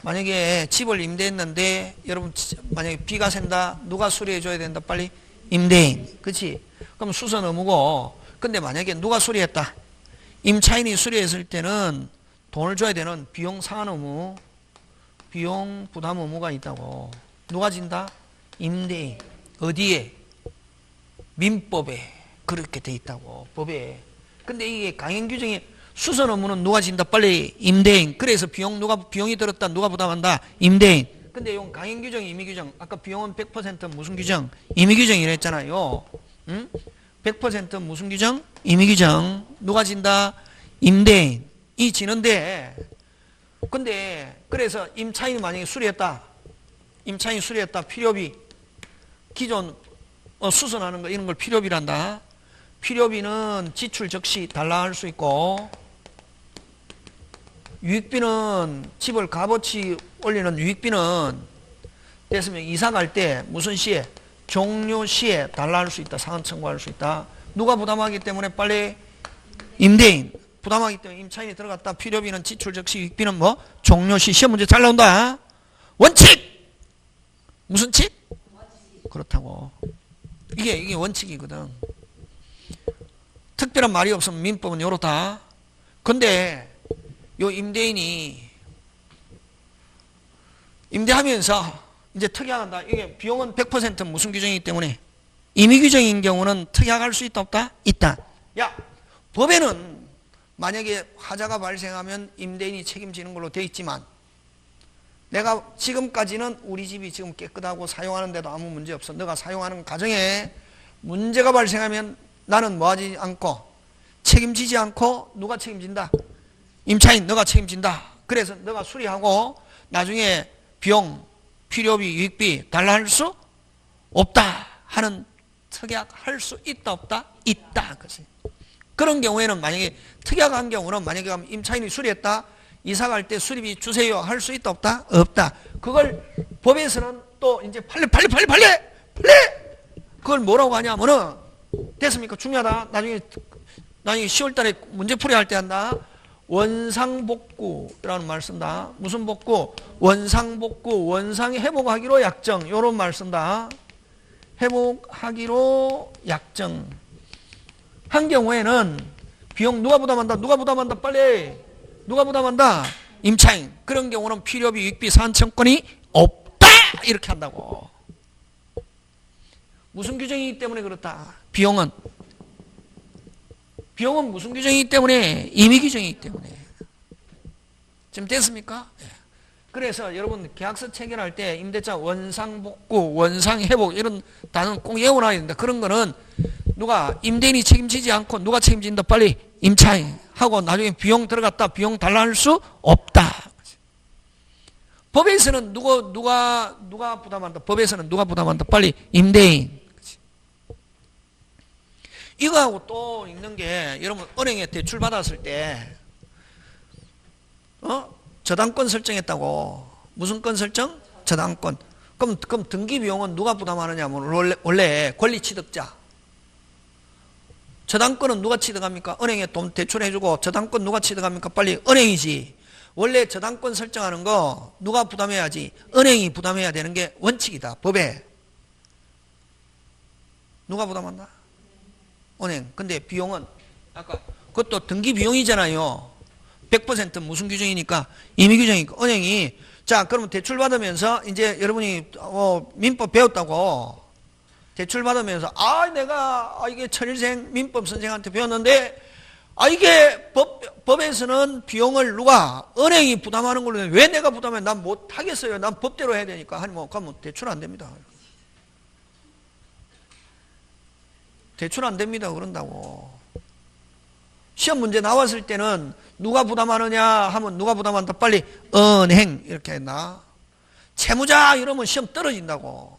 만약에 집을 임대했는데 여러분 만약에 비가 샌다. 누가 수리해 줘야 된다? 빨리 임대인. 그치? 그럼 수선 의무고. 근데 만약에 누가 수리했다? 임차인이 수리했을 때는 돈을 줘야 되는 비용 상환 의무, 비용 부담 의무가 있다고. 누가 진다? 임대인. 어디에? 민법에 그렇게 돼 있다고. 법에. 근데 이게 강행규정이 수선 의무는 누가 진다? 빨리 임대인. 그래서 비용이 들었다. 누가 부담한다? 임대인. 근데 이건 강행규정, 임의규정. 아까 비용은 100% 무슨 규정? 임의규정이라 했잖아요. 응? 100% 무슨 규정? 임의규정. 누가 진다? 임대인이 지는데 근데 그래서 임차인이 만약에 수리했다. 임차인이 수리했다. 필요비. 기존 수선하는 거 이런 걸 필요비란다. 필요비는 지출 즉시 달라할 수 있고 유익비는 집을 값어치 올리는 유익비는 됐으면 이사 갈 때 무슨 시에? 종료 시에 달라할 수 있다. 상환 청구할 수 있다. 누가 부담하기 때문에 빨리 임대인 부담하기 때문에 임차인이 들어갔다. 필요비는 지출 즉시 유익비는 뭐? 종료 시. 시험 문제 잘 나온다. 원칙! 무슨 칙? 그렇다고. 이게 원칙이거든. 특별한 말이 없으면 민법은 요렇다. 근데 요 임대인이 임대하면서 이제 특약한다. 이게 비용은 100% 무슨 규정이기 때문에 임의 규정인 경우는 특약할 수 있다 없다? 있다. 야, 법에는 만약에 화자가 발생하면 임대인이 책임지는 걸로 돼 있지만 내가 지금까지는 우리 집이 지금 깨끗하고 사용하는데도 아무 문제 없어. 너가 사용하는 가정에 문제가 발생하면 나는 뭐하지 않고 책임지지 않고 누가 책임진다? 임차인 너가 책임진다. 그래서 너가 수리하고 나중에 비용, 필요비, 유익비 달라할 수 없다 하는 특약할 수 있다 없다? 있다. 그런 경우에는 만약에 특약한 경우는 만약에 임차인이 수리했다. 이사 갈 때 수리비 주세요. 할 수 있다 없다? 없다. 그걸 법에서는 또 이제 빨리 그걸 뭐라고 하냐면은 됐습니까? 중요하다. 나중에 10월 달에 문제풀이 할 때 한다. 원상복구라는 말 쓴다. 무슨 복구? 원상복구, 원상이 회복하기로 약정. 요런 말 쓴다. 회복하기로 약정. 한 경우에는 비용 누가 부담한다? 누가 부담한다? 빨리. 누가 부담한다? 임차인. 그런 경우는 필요비, 유익비, 상환청권이 없다. 이렇게 한다고. 무슨 규정이기 때문에 그렇다? 비용은 무슨 규정이기 때문에? 임의 규정이기 때문에. 지금 됐습니까? 그래서 여러분 계약서 체결할 때 임대차 원상복구, 원상회복 이런 단어는 꼭 외워놔야 된다. 그런 거는 누가 임대인이 책임지지 않고 누가 책임진다? 빨리 임차인 하고 나중에 비용 들어갔다. 비용 달라할 수 없다. 법에서는 누가 부담한다? 법에서는 누가 부담한다? 빨리 임대인. 이거하고 또 있는 게 여러분 은행에 대출 받았을 때 저당권 설정했다고. 무슨 권 설정? 저당권. 그럼 등기 비용은 누가 부담하느냐 하면 원래 권리 취득자. 저당권은 누가 취득합니까? 은행에 돈 대출해주고 저당권 누가 취득합니까? 빨리 은행이지. 원래 저당권 설정하는 거 누가 부담해야지? 은행이 부담해야 되는 게 원칙이다. 법에. 누가 부담한다? 은행. 근데 비용은 아까 그것도 등기 비용이잖아요. 100% 무슨 규정이니까? 임의 규정이니까. 은행이 자 그러면 대출 받으면서 이제 여러분이 민법 배웠다고 대출 받으면서 내가 이게 천일생 민법 선생한테 배웠는데 이게 법에서는 비용을 누가 은행이 부담하는 걸로 왜 내가 부담해? 난 못하겠어요. 난 법대로 해야 되니까. 아니 그러면 대출 안 됩니다. 대출 안 됩니다. 그런다고. 시험 문제 나왔을 때는 누가 부담하느냐 하면 누가 부담한다? 빨리 은행 이렇게 했나? 채무자 이러면 시험 떨어진다고.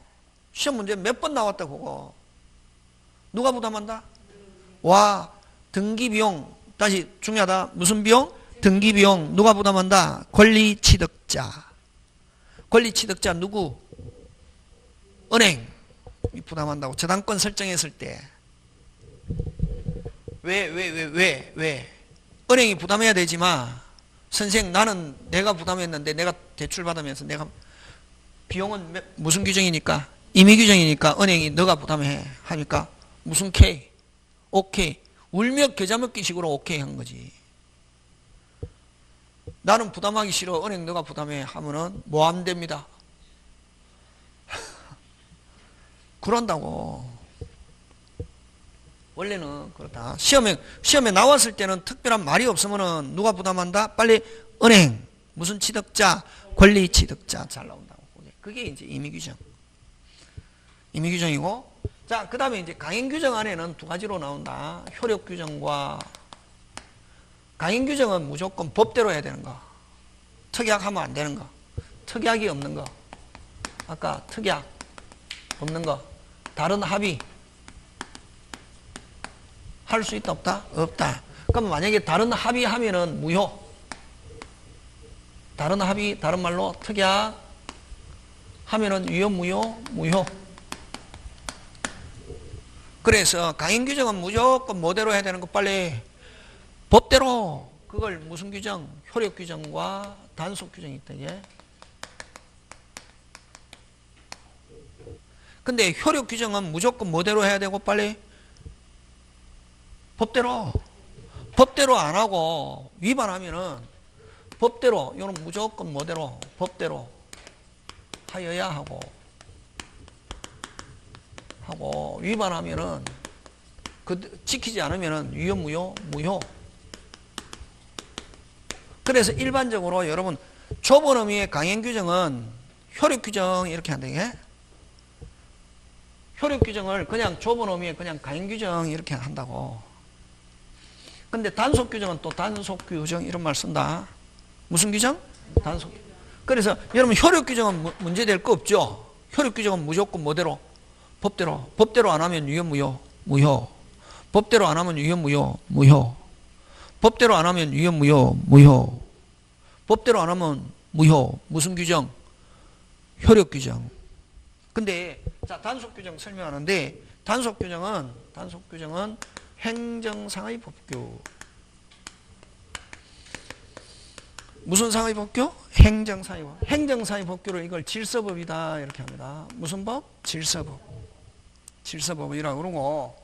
시험 문제 몇 번 나왔다 그거. 누가 부담한다? 등기비용. 다시 중요하다. 무슨 비용? 등기비용. 누가 부담한다? 권리취득자. 권리취득자 누구? 은행이 부담한다고. 저당권 설정했을 때. 왜? 은행이 부담해야 되지만 선생 나는 내가 부담했는데 내가 대출 받으면서 내가 비용은 무슨 규정이니까? 임의 규정이니까 은행이 너가 부담해 하니까 무슨 K? 오케이. 울며 겨자 먹기 식으로 오케이 한 거지. 나는 부담하기 싫어. 은행 너가 부담해 하면은 뭐 안 됩니다. 그런다고. 원래는 그렇다. 시험에 나왔을 때는 특별한 말이 없으면은 누가 부담한다? 빨리 은행. 무슨 취득자? 권리 취득자. 잘 나온다고. 그게 이제 임의 규정. 임의 규정이고. 자, 그 다음에 이제 강행 규정 안에는 두 가지로 나온다. 효력 규정과 강행 규정은 무조건 법대로 해야 되는 거. 특약하면 안 되는 거. 특약이 없는 거. 아까 특약 없는 거. 다른 합의 할 수 있다 없다? 없다. 그럼 만약에 다른 합의하면은 무효. 다른 합의, 다른 말로 특약 하면은 유효, 무효, 무효. 그래서 강행 규정은 무조건 뭐대로 해야 되는 거 빨리 법대로. 그걸 무슨 규정? 효력 규정과 단속 규정이 있다. 이게. 근데 효력 규정은 무조건 뭐대로 해야 되고 빨리 법대로. 법대로 안 하고 위반하면은 법대로, 이건 무조건 뭐대로 법대로 하여야 하고 위반하면은 지키지 않으면은 유효, 무효, 무효. 그래서 일반적으로 여러분 좁은 의미의 강행 규정은 효력 규정 이렇게 한다. 이게 효력 규정을 그냥 좁은 의미의 그냥 강행 규정 이렇게 한다고. 근데 단속 규정은 또 단속 규정 이런 말 쓴다. 무슨 규정? 단속. 그래서 여러분 효력 규정은 문제될 거 없죠. 효력 규정은 무조건 뭐대로? 법대로. 법대로 안 하면 유효, 무효, 무효. 법대로 안 하면 유효, 무효, 무효. 법대로 안 하면 유효, 무효, 무효. 법대로 안 하면 무효. 무슨 규정? 효력 규정. 근데 자 단속 규정 설명하는데 단속 규정은 행정상의 법규. 무슨 상의 법규? 행정상의 법. 행정상의 법규를 이걸 질서법이다 이렇게 합니다. 무슨 법? 질서법. 질서법이라고 그러고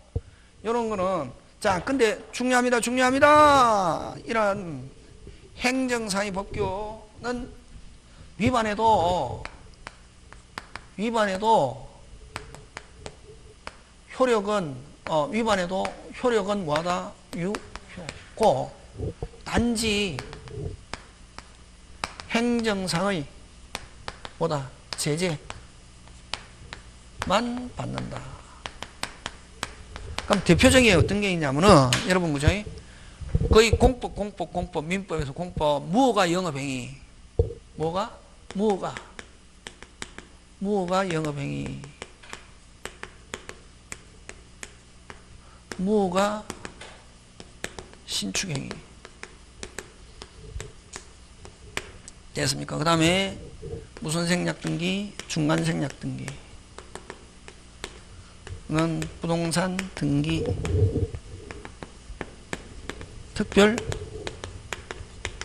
이런 거는 자 근데 중요합니다. 이런 행정상의 법규는 위반해도 효력은 뭐하다? 유효고 단지 행정상의 뭐다? 제재만 받는다. 그럼 대표적인 게 어떤 게 있냐면은 여러분 그죠? 거의 공법, 민법에서 공법 무효가 영업행위. 무효가 영업행위. 무효가 신축행위. 됐습니까? 그 다음에 무슨 생략등기? 중간생략등기. 는 부동산 등기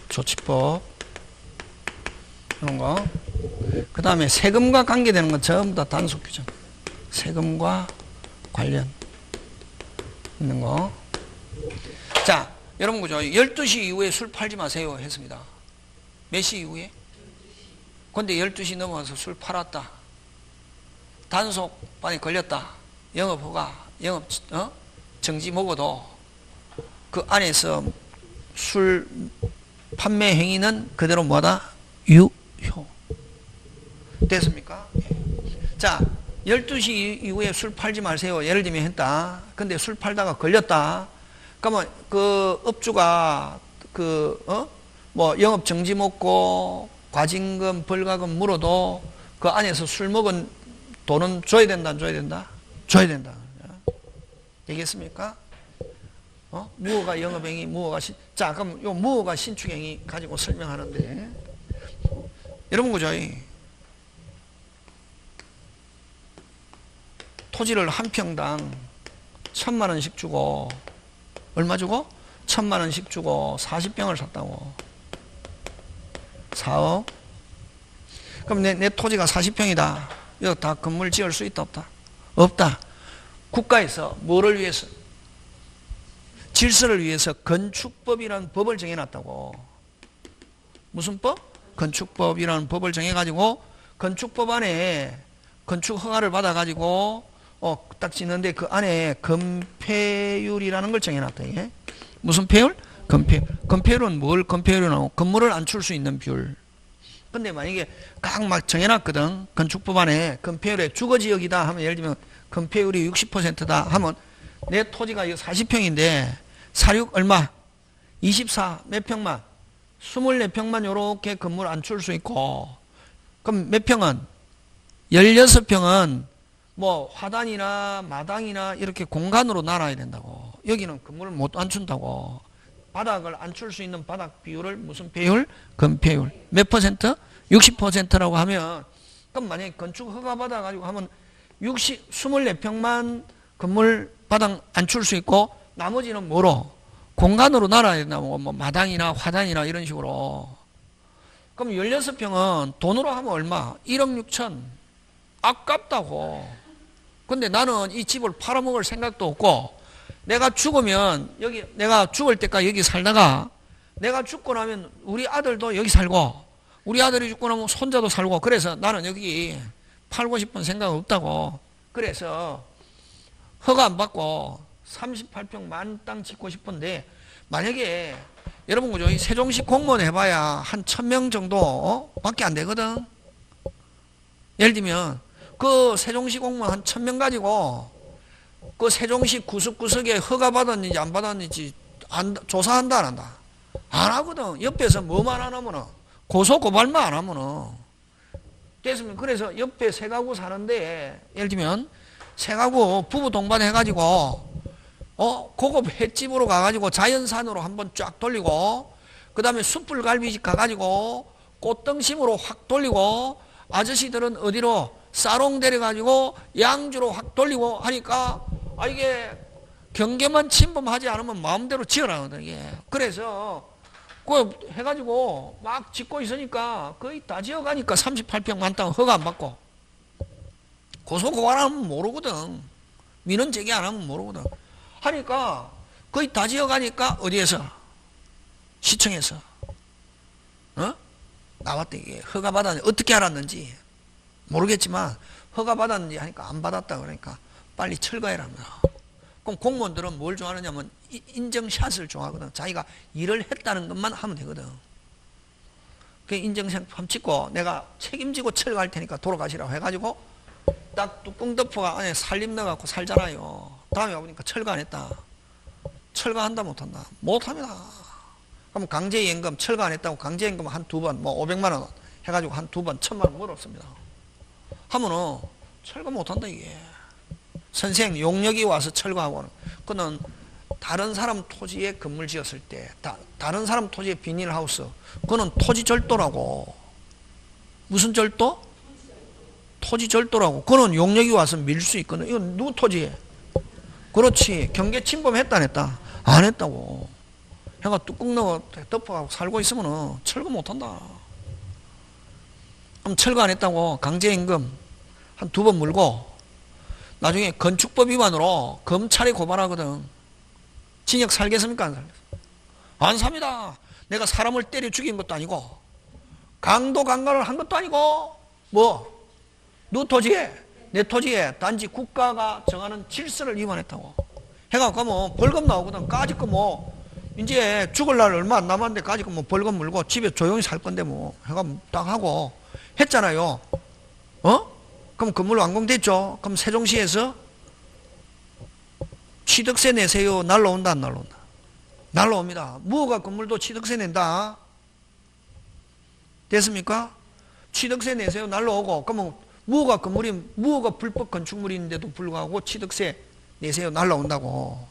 특별조치법 이런 거. 그 다음에 세금과 관계되는 건 전부 다 단속규정. 세금과 관련 있는 거. 자, 여러분 그죠? 12시 이후에 술 팔지 마세요 했습니다. 몇 시 이후에? 근데 12시 넘어서 술 팔았다. 단속반에 걸렸다. 영업허가, 정지 먹어도 그 안에서 술 판매 행위는 그대로 뭐다? 유효. 됐습니까? 자, 12시 이후에 술 팔지 마세요. 예를 들면 했다. 근데 술 팔다가 걸렸다. 그러면 그 업주가 뭐 영업 정지 먹고 과징금, 벌가금 물어도 그 안에서 술 먹은 돈은 줘야 된다, 안 줘야 된다? 줘야 된다. 되겠습니까? 무효가 영업행위, 자, 그럼 요 무효가 신축행위 가지고 설명하는데, 여러분, 그죠? 토지를 한 평당 1,000만원씩 주고, 얼마 주고? 1,000만원씩 주고 40평을 샀다고. 4억. 그럼 내 토지가 40평이다. 이거 다 건물 지을 수 있다, 없다? 없다. 국가에서 뭐를 위해서? 질서를 위해서 건축법이라는 법을 정해놨다고. 무슨 법? 건축법이라는 법을 정해가지고 건축법 안에 건축 허가를 받아가지고 딱 짓는데 그 안에 건폐율이라는 걸 정해놨다. 이게. 무슨 폐율? 건폐율. 건폐율은 뭘 건폐율이라고? 건물을 안출 수 있는 비율. 근데 만약에 각 막 정해놨거든. 건축법 안에 건폐율의 주거지역이다 하면 예를 들면 건폐율이 60%다 하면 내 토지가 40평인데 사륙 얼마? 24 몇 평만? 24평만 요렇게 건물 안출 수 있고 그럼 몇 평은? 16평은 뭐 화단이나 마당이나 이렇게 공간으로 놔놔야 된다고. 여기는 건물을 못 안춘다고. 바닥을 안출 수 있는 바닥 비율을 무슨 배율? 건폐율. 몇 퍼센트? 60%라고 하면, 그럼 만약에 건축 허가 받아가지고 하면 24평만 건물 바닥 안출 수 있고, 나머지는 뭐로? 공간으로 날아야 된다. 뭐 마당이나 화단이나 이런 식으로. 그럼 16평은 돈으로 하면 얼마? 1억 6천. 아깝다고. 근데 나는 이 집을 팔아먹을 생각도 없고, 내가 죽으면 여기, 내가 죽을 때까지 여기 살다가 내가 죽고 나면 우리 아들도 여기 살고 우리 아들이 죽고 나면 손자도 살고, 그래서 나는 여기 팔고 싶은 생각 없다고. 그래서 허가 안 받고 38평 만땅 짓고 싶은데, 만약에 여러분 그죠? 세종시 공무원 해봐야 한 1000명 정도 밖에 안 되거든. 예를 들면 그 세종시 공무원 한 1000명 가지고 그 세종시 구석구석에 허가 받았는지 안 받았는지 조사한다 안 한다? 안 하거든. 옆에서 뭐만 안 하면은, 고소고발만 안 하면은 됐으면. 그래서 옆에 세 가구 사는데, 예를 들면 세 가구 부부 동반해가지고 고급 횟집으로 가가지고 자연산으로 한번 쫙 돌리고, 그 다음에 숯불갈비집 가가지고 꽃등심으로 확 돌리고, 아저씨들은 어디로 사롱 데려가지고 양주로 확 돌리고 하니까, 이게 경계만 침범하지 않으면 마음대로 지어라거든, 이게. 그래서 그 해가지고 막 짓고 있으니까 거의 다 지어가니까 38평 만땅 허가 안 받고, 고소고발 안 하면 모르거든. 민원 제기 안 하면 모르거든. 하니까 거의 다 지어가니까 어디에서? 시청에서 나왔대. 이게 허가 받았는지, 어떻게 알았는지 모르겠지만 허가 받았는지 하니까 안 받았다. 그러니까 빨리 철거해랍니다. 그럼 공무원들은 뭘 좋아하느냐면 인증샷을 좋아하거든. 자기가 일을 했다는 것만 하면 되거든. 그 인증샷 한번 찍고 내가 책임지고 철거할 테니까 돌아가시라고 해가지고 딱 뚜껑 덮어가 안에 살림 넣어갖고 살잖아요. 다음에 와보니까 철거 안 했다. 철거한다 못한다? 못합니다. 그럼 강제연금 철거 안 했다고 강제연금 한 두 번, 뭐 500만 원 해가지고 한 두 번 1000만 원 물었습니다. 하면은 철거 못한다 이게. 선생 용역이 와서 철거하고는, 그는 다른 사람 토지에 건물 지었을 때, 다른 사람 토지에 비닐하우스, 그는 토지 절도라고. 무슨 절도? 토지 절도라고. 그는 용역이 와서 밀 수 있거든. 이건 누구 토지에? 그렇지. 경계 침범했다 안 했다? 안 했다고. 해가 뚜껑 넣어 덮어가고 살고 있으면 철거 못한다. 그럼 철거 안 했다고 강제임금 한 두 번 물고 나중에 건축법 위반으로 검찰에 고발하거든. 징역 살겠습니까? 안 살겠습니까? 안 삽니다. 내가 사람을 때려 죽인 것도 아니고 강도 강간을 한 것도 아니고, 뭐 누 토지에? 내 토지에 단지 국가가 정하는 질서를 위반했다고 해갖고 뭐 벌금 나오거든. 까짓 거 뭐 이제 죽을 날 얼마 안 남았는데 까짓 거 뭐 벌금 물고 집에 조용히 살 건데 뭐 해가 딱 하고 했잖아요. 그럼 건물 완공됐죠. 그럼 세종시에서 취득세 내세요. 날라온다 안 날라온다? 날라옵니다. 무허가 건물도 취득세 낸다. 됐습니까? 취득세 내세요. 날라오고, 그러면 무허가 불법 건축물인데도 불구하고 취득세 내세요. 날라온다고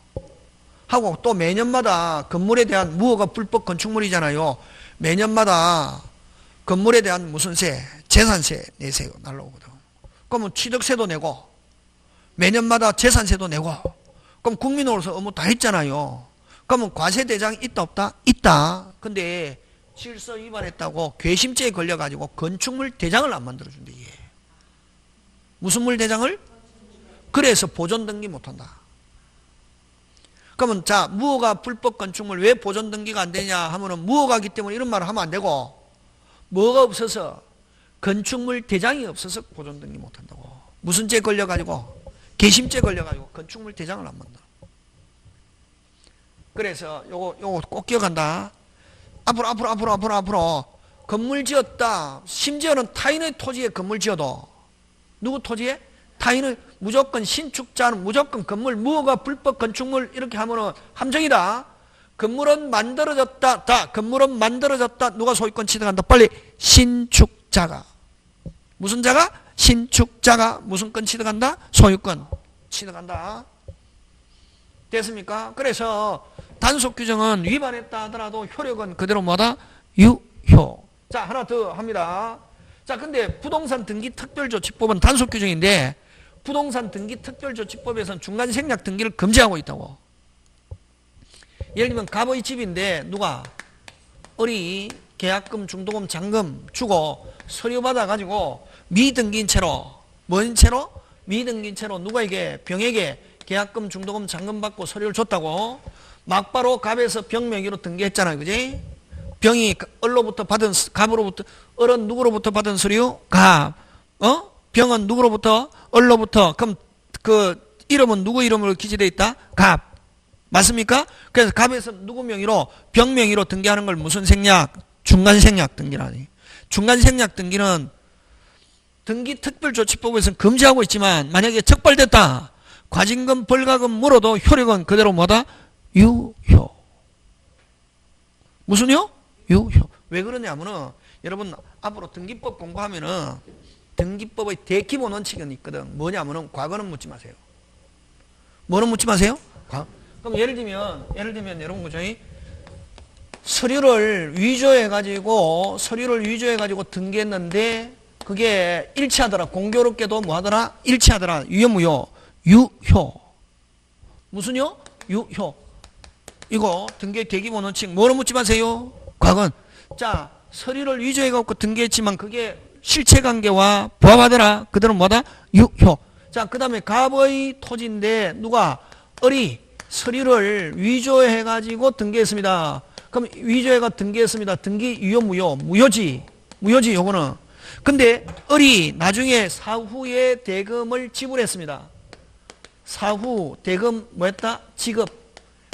하고, 또 매년마다 건물에 대한, 무허가 불법 건축물이잖아요. 매년마다 건물에 대한 무슨 세? 재산세 내세요. 날라오거든. 그러면 취득세도 내고 매년마다 재산세도 내고, 그럼 국민으로서 업무 다 했잖아요. 그러면 과세대장이 있다 없다? 있다. 근데 질서 위반했다고 괘씸죄에 걸려가지고 건축물 대장을 안 만들어준대. 이게 무슨 물 대장을? 그래서 보존등기 못한다. 그러면 자, 무허가 불법 건축물 왜 보존등기가 안 되냐 하면은 무허가기 때문에 이런 말을 하면 안 되고, 뭐가 없어서? 건축물 대장이 없어서 보존등기 못한다고. 무슨 죄 걸려가지고? 괘씸죄 걸려가지고 건축물 대장을 안 만들어. 그래서 요거 꼭 기억한다. 앞으로 건물 지었다. 심지어는 타인의 토지에 건물 지어도, 누구 토지에? 타인의, 무조건 신축자는 무조건 건물, 무허가 불법 건축물 이렇게 하면은 함정이다. 건물은 만들어졌다. 건물은 만들어졌다. 누가 소유권 취득한다? 빨리 신축자가. 무슨 자가? 신축자가 무슨 건 취득한다? 소유권 취득한다. 됐습니까? 그래서 단속 규정은 위반했다 하더라도 효력은 그대로 뭐다? 유효. 자, 하나 더 합니다. 자, 근데 부동산 등기 특별조치법은 단속 규정인데 부동산 등기 특별조치법에서는 중간 생략 등기를 금지하고 있다고. 예를 들면 갑의 집인데 누가 을이 계약금, 중도금, 잔금 주고 서류 받아가지고 미등기인 채로 뭔 채로? 미등기인 채로 누가에게 병에게 계약금, 중도금, 잔금 받고 서류를 줬다고. 막바로 갑에서 병 명의로 등기했잖아요. 그지? 병이 을로부터 받은, 갑으로부터, 을은 누구로부터 받은 서류? 갑. 병은 누구로부터? 을로부터. 그럼 그 이름은 누구 이름으로 기재되어 있다? 갑. 맞습니까? 그래서 갑에서 누구 명의로? 병 명의로 등기하는 걸 무슨 생략? 중간 생략 등기라니. 중간 생략 등기는 등기특별조치법에서는 금지하고 있지만 만약에 적발됐다. 과징금, 벌가금 물어도 효력은 그대로 뭐다? 유효. 무슨요? 유효. 왜 그러냐면은 여러분 앞으로 등기법 공부하면은 등기법의 대기본 원칙은 있거든. 뭐냐면은 과거는 묻지 마세요. 뭐는 묻지 마세요? 그럼 예를 들면 여러분 그죠? 서류를 위조해가지고 등기했는데 그게 일치하더라. 공교롭게도 뭐 하더라? 일치하더라. 유효무효. 유효. 무슨요? 유효. 이거 등기 대기본 원칙 뭐로 묻지 마세요? 과거는. 자, 서류를 위조해갖고 등기했지만 그게 실체관계와 부합하더라. 그대로 뭐다? 유효. 자, 그 다음에 갑의 토지인데 누가? 을이 서류를 위조해가지고 등기했습니다. 그럼 위조해가 등기했습니다. 등기 유효 무효? 무효지. 무효지 요거는. 근데 을이 나중에 사후에 대금을 지불했습니다. 사후 대금 뭐 했다? 지급.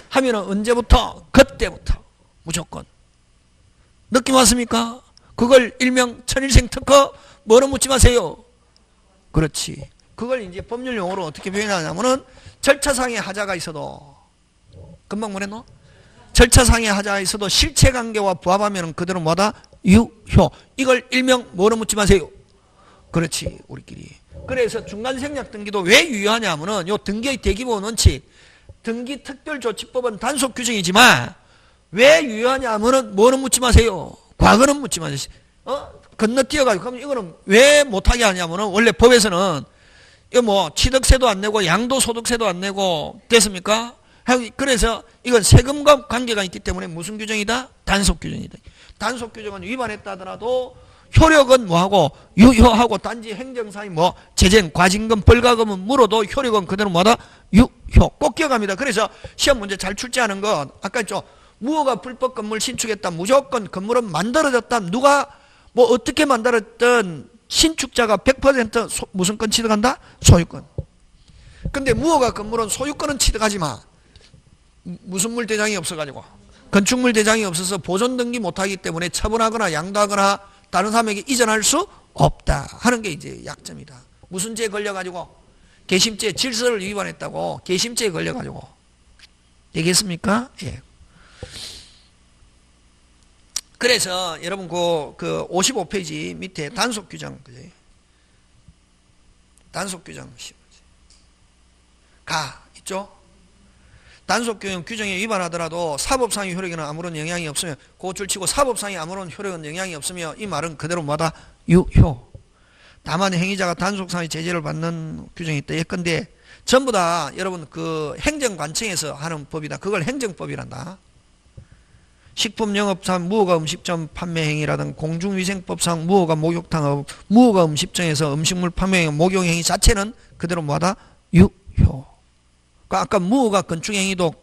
하면은 언제부터? 그때부터. 무조건. 느낌 왔습니까? 그걸 일명 천일생 특허 뭐로 묻지 마세요. 그렇지. 그걸 이제 법률 용어로 어떻게 표현하냐면은 절차상의 하자가 있어도 금방 뭐랬노? 절차상의 하자가 있어도 실체관계와 부합하면 그대로 뭐다? 유효. 이걸 일명 뭐로 묻지 마세요. 그렇지. 우리끼리. 그래서 중간생략 등기도 왜 유효하냐 하면은 요 등기의 대기본 원칙 등기특별조치법은 단속 규정이지만 왜 유효하냐 하면은 뭐는 묻지 마세요. 과거는 묻지 마세요. 건너뛰어가지고 그럼 이거는 왜 못하게 하냐면은 원래 법에서는 이거 뭐 취득세도 안 내고 양도소득세도 안 내고 됐습니까? 그래서 이건 세금과 관계가 있기 때문에 무슨 규정이다? 단속 규정이다. 단속 규정은 위반했다 하더라도 효력은 뭐하고 유효하고 단지 행정상이 뭐 재정, 과징금, 벌가금은 물어도 효력은 그대로 뭐다? 유효. 꼭 기억합니다. 그래서 시험 문제 잘 출제하는 건 아까 했죠. 무허가 불법 건물 신축했다. 무조건 건물은 만들어졌다. 누가 뭐 어떻게 만들었든 신축자가 100% 무슨 건 취득한다? 소유권. 근데 무허가 건물은 소유권은 취득하지 마. 무슨 물 대장이 없어가지고 건축물 대장이 없어서 보존 등기 못하기 때문에 처분하거나 양도하거나 다른 사람에게 이전할 수 없다 하는 게 이제 약점이다. 무슨 죄에 걸려가지고? 개심죄 질서를 위반했다고 개심죄에 걸려가지고. 되겠습니까? 예. 그래서 여러분 그 55페이지 밑에 단속 규정, 그지? 단속 규정 있죠? 단속 규정에 위반하더라도 사법상의 효력에는 아무런 영향이 없으며 그것을 치고 사법상의 아무런 효력은 영향이 없으며 이 말은 그대로 뭐다? 유효. 다만 행위자가 단속상의 제재를 받는 규정이 있다. 예컨대 전부 다 여러분 그 행정관청에서 하는 법이다. 그걸 행정법이란다. 식품영업상 무허가 음식점 판매 행위라든 공중위생법상 무허가 목욕탕업 무허가 음식점에서 음식물 판매 행위 목욕 행위 자체는 그대로 뭐다? 유효. 그러니까 아까 무허가 건축행위도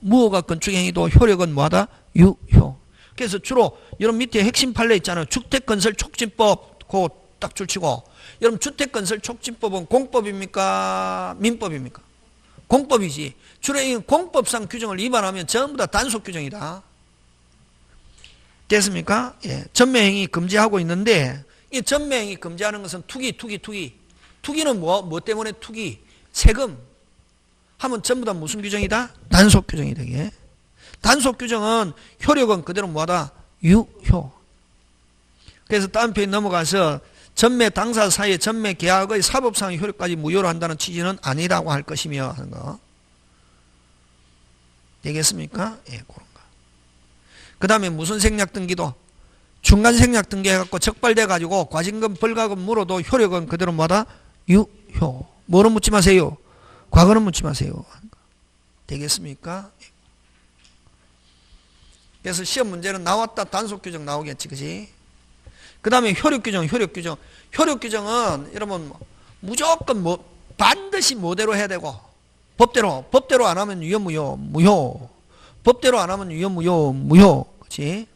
무허가 건축행위도 효력은 뭐하다? 유효. 그래서 주로 여러분 밑에 핵심 판례 있잖아요. 주택건설 촉진법 그거 딱 줄치고 여러분 주택건설 촉진법은 공법입니까? 민법입니까? 공법이지. 주로 이 공법상 규정을 위반하면 전부 다 단속 규정이다. 됐습니까? 예. 전매행위 금지하고 있는데 이 전매행위 금지하는 것은 투기는 뭐 때문에 투기? 세금 하면 전부 다 무슨 규정이다? 단속 규정이 되게. 단속 규정은 효력은 그대로 뭐하다? 유효. 그래서 다음 페이지 넘어가서 전매 당사 사이의 전매 계약의 사법상의 효력까지 무효로 한다는 취지는 아니라고 할 것이며 하는 거. 되겠습니까? 예, 그런 거. 그 다음에 무슨 생략 등기도 중간 생략 등기 해갖고 적발돼 가지고 과징금 벌가금 물어도 효력은 그대로 뭐다? 유효. 뭐는 묻지 마세요. 과거는 묻지 마세요. 되겠습니까? 그래서 시험 문제는 나왔다 단속 규정 나오겠지, 그지? 그 다음에 효력 규정, 효력 규정. 효력 규정은 여러분 무조건 뭐 반드시 뭐대로 해야 되고 법대로 안 하면 유효 무효 무효. 법대로 안 하면 유효 무효 무효. 그지?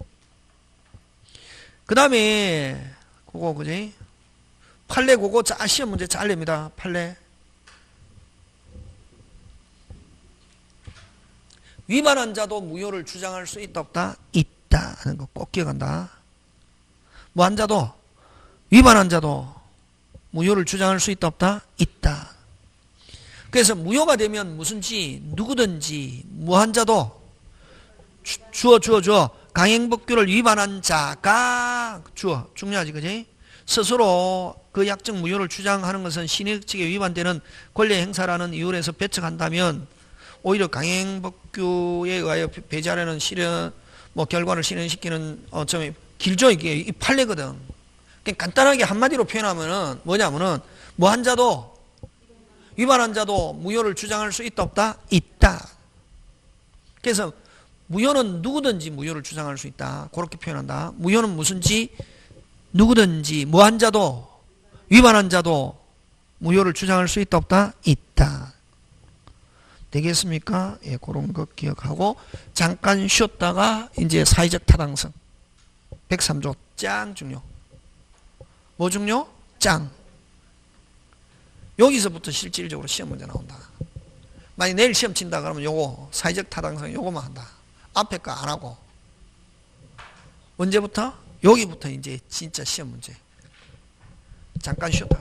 그 다음에 그거 그지? 판례 그거 시험 문제 잘 냅니다. 판례. 위반한 자도 무효를 주장할 수 있다 없다? 있다 하는 거 꼭 기억한다. 뭐 한 자도 위반한 자도 무효를 주장할 수 있다 없다? 있다. 그래서 무효가 되면 무슨지 누구든지 무한 자도 주어 강행법규를 위반한 자가 주어 중요하지, 그지? 스스로 그 약정 무효를 주장하는 것은 신의 측에 위반되는 권리 행사라는 이유에서 배척한다면 오히려 강행법규에 의하여 배제하려는 실현 결과를 실현시키는 점이 길죠. 이게 이 판례거든. 간단하게 한마디로 표현하면은 뭐냐면은 무한 자도 위반한 자도 무효를 주장할 수 있다 없다? 있다. 그래서 무효는 누구든지 무효를 주장할 수 있다. 그렇게 표현한다. 무효는 무슨지 누구든지 무한 자도 위반한 자도 무효를 주장할 수 있다 없다? 있다. 되겠습니까? 예, 그런 거 기억하고 잠깐 쉬었다가 이제 사회적 타당성 103조 짱 중요. 뭐 중요? 짱. 여기서부터 실질적으로 시험 문제 나온다. 만약 내일 시험 친다 그러면 요거 사회적 타당성 요거만 한다. 앞에 거 안 하고. 언제부터? 여기부터 이제 진짜 시험 문제. 잠깐 쉬었다.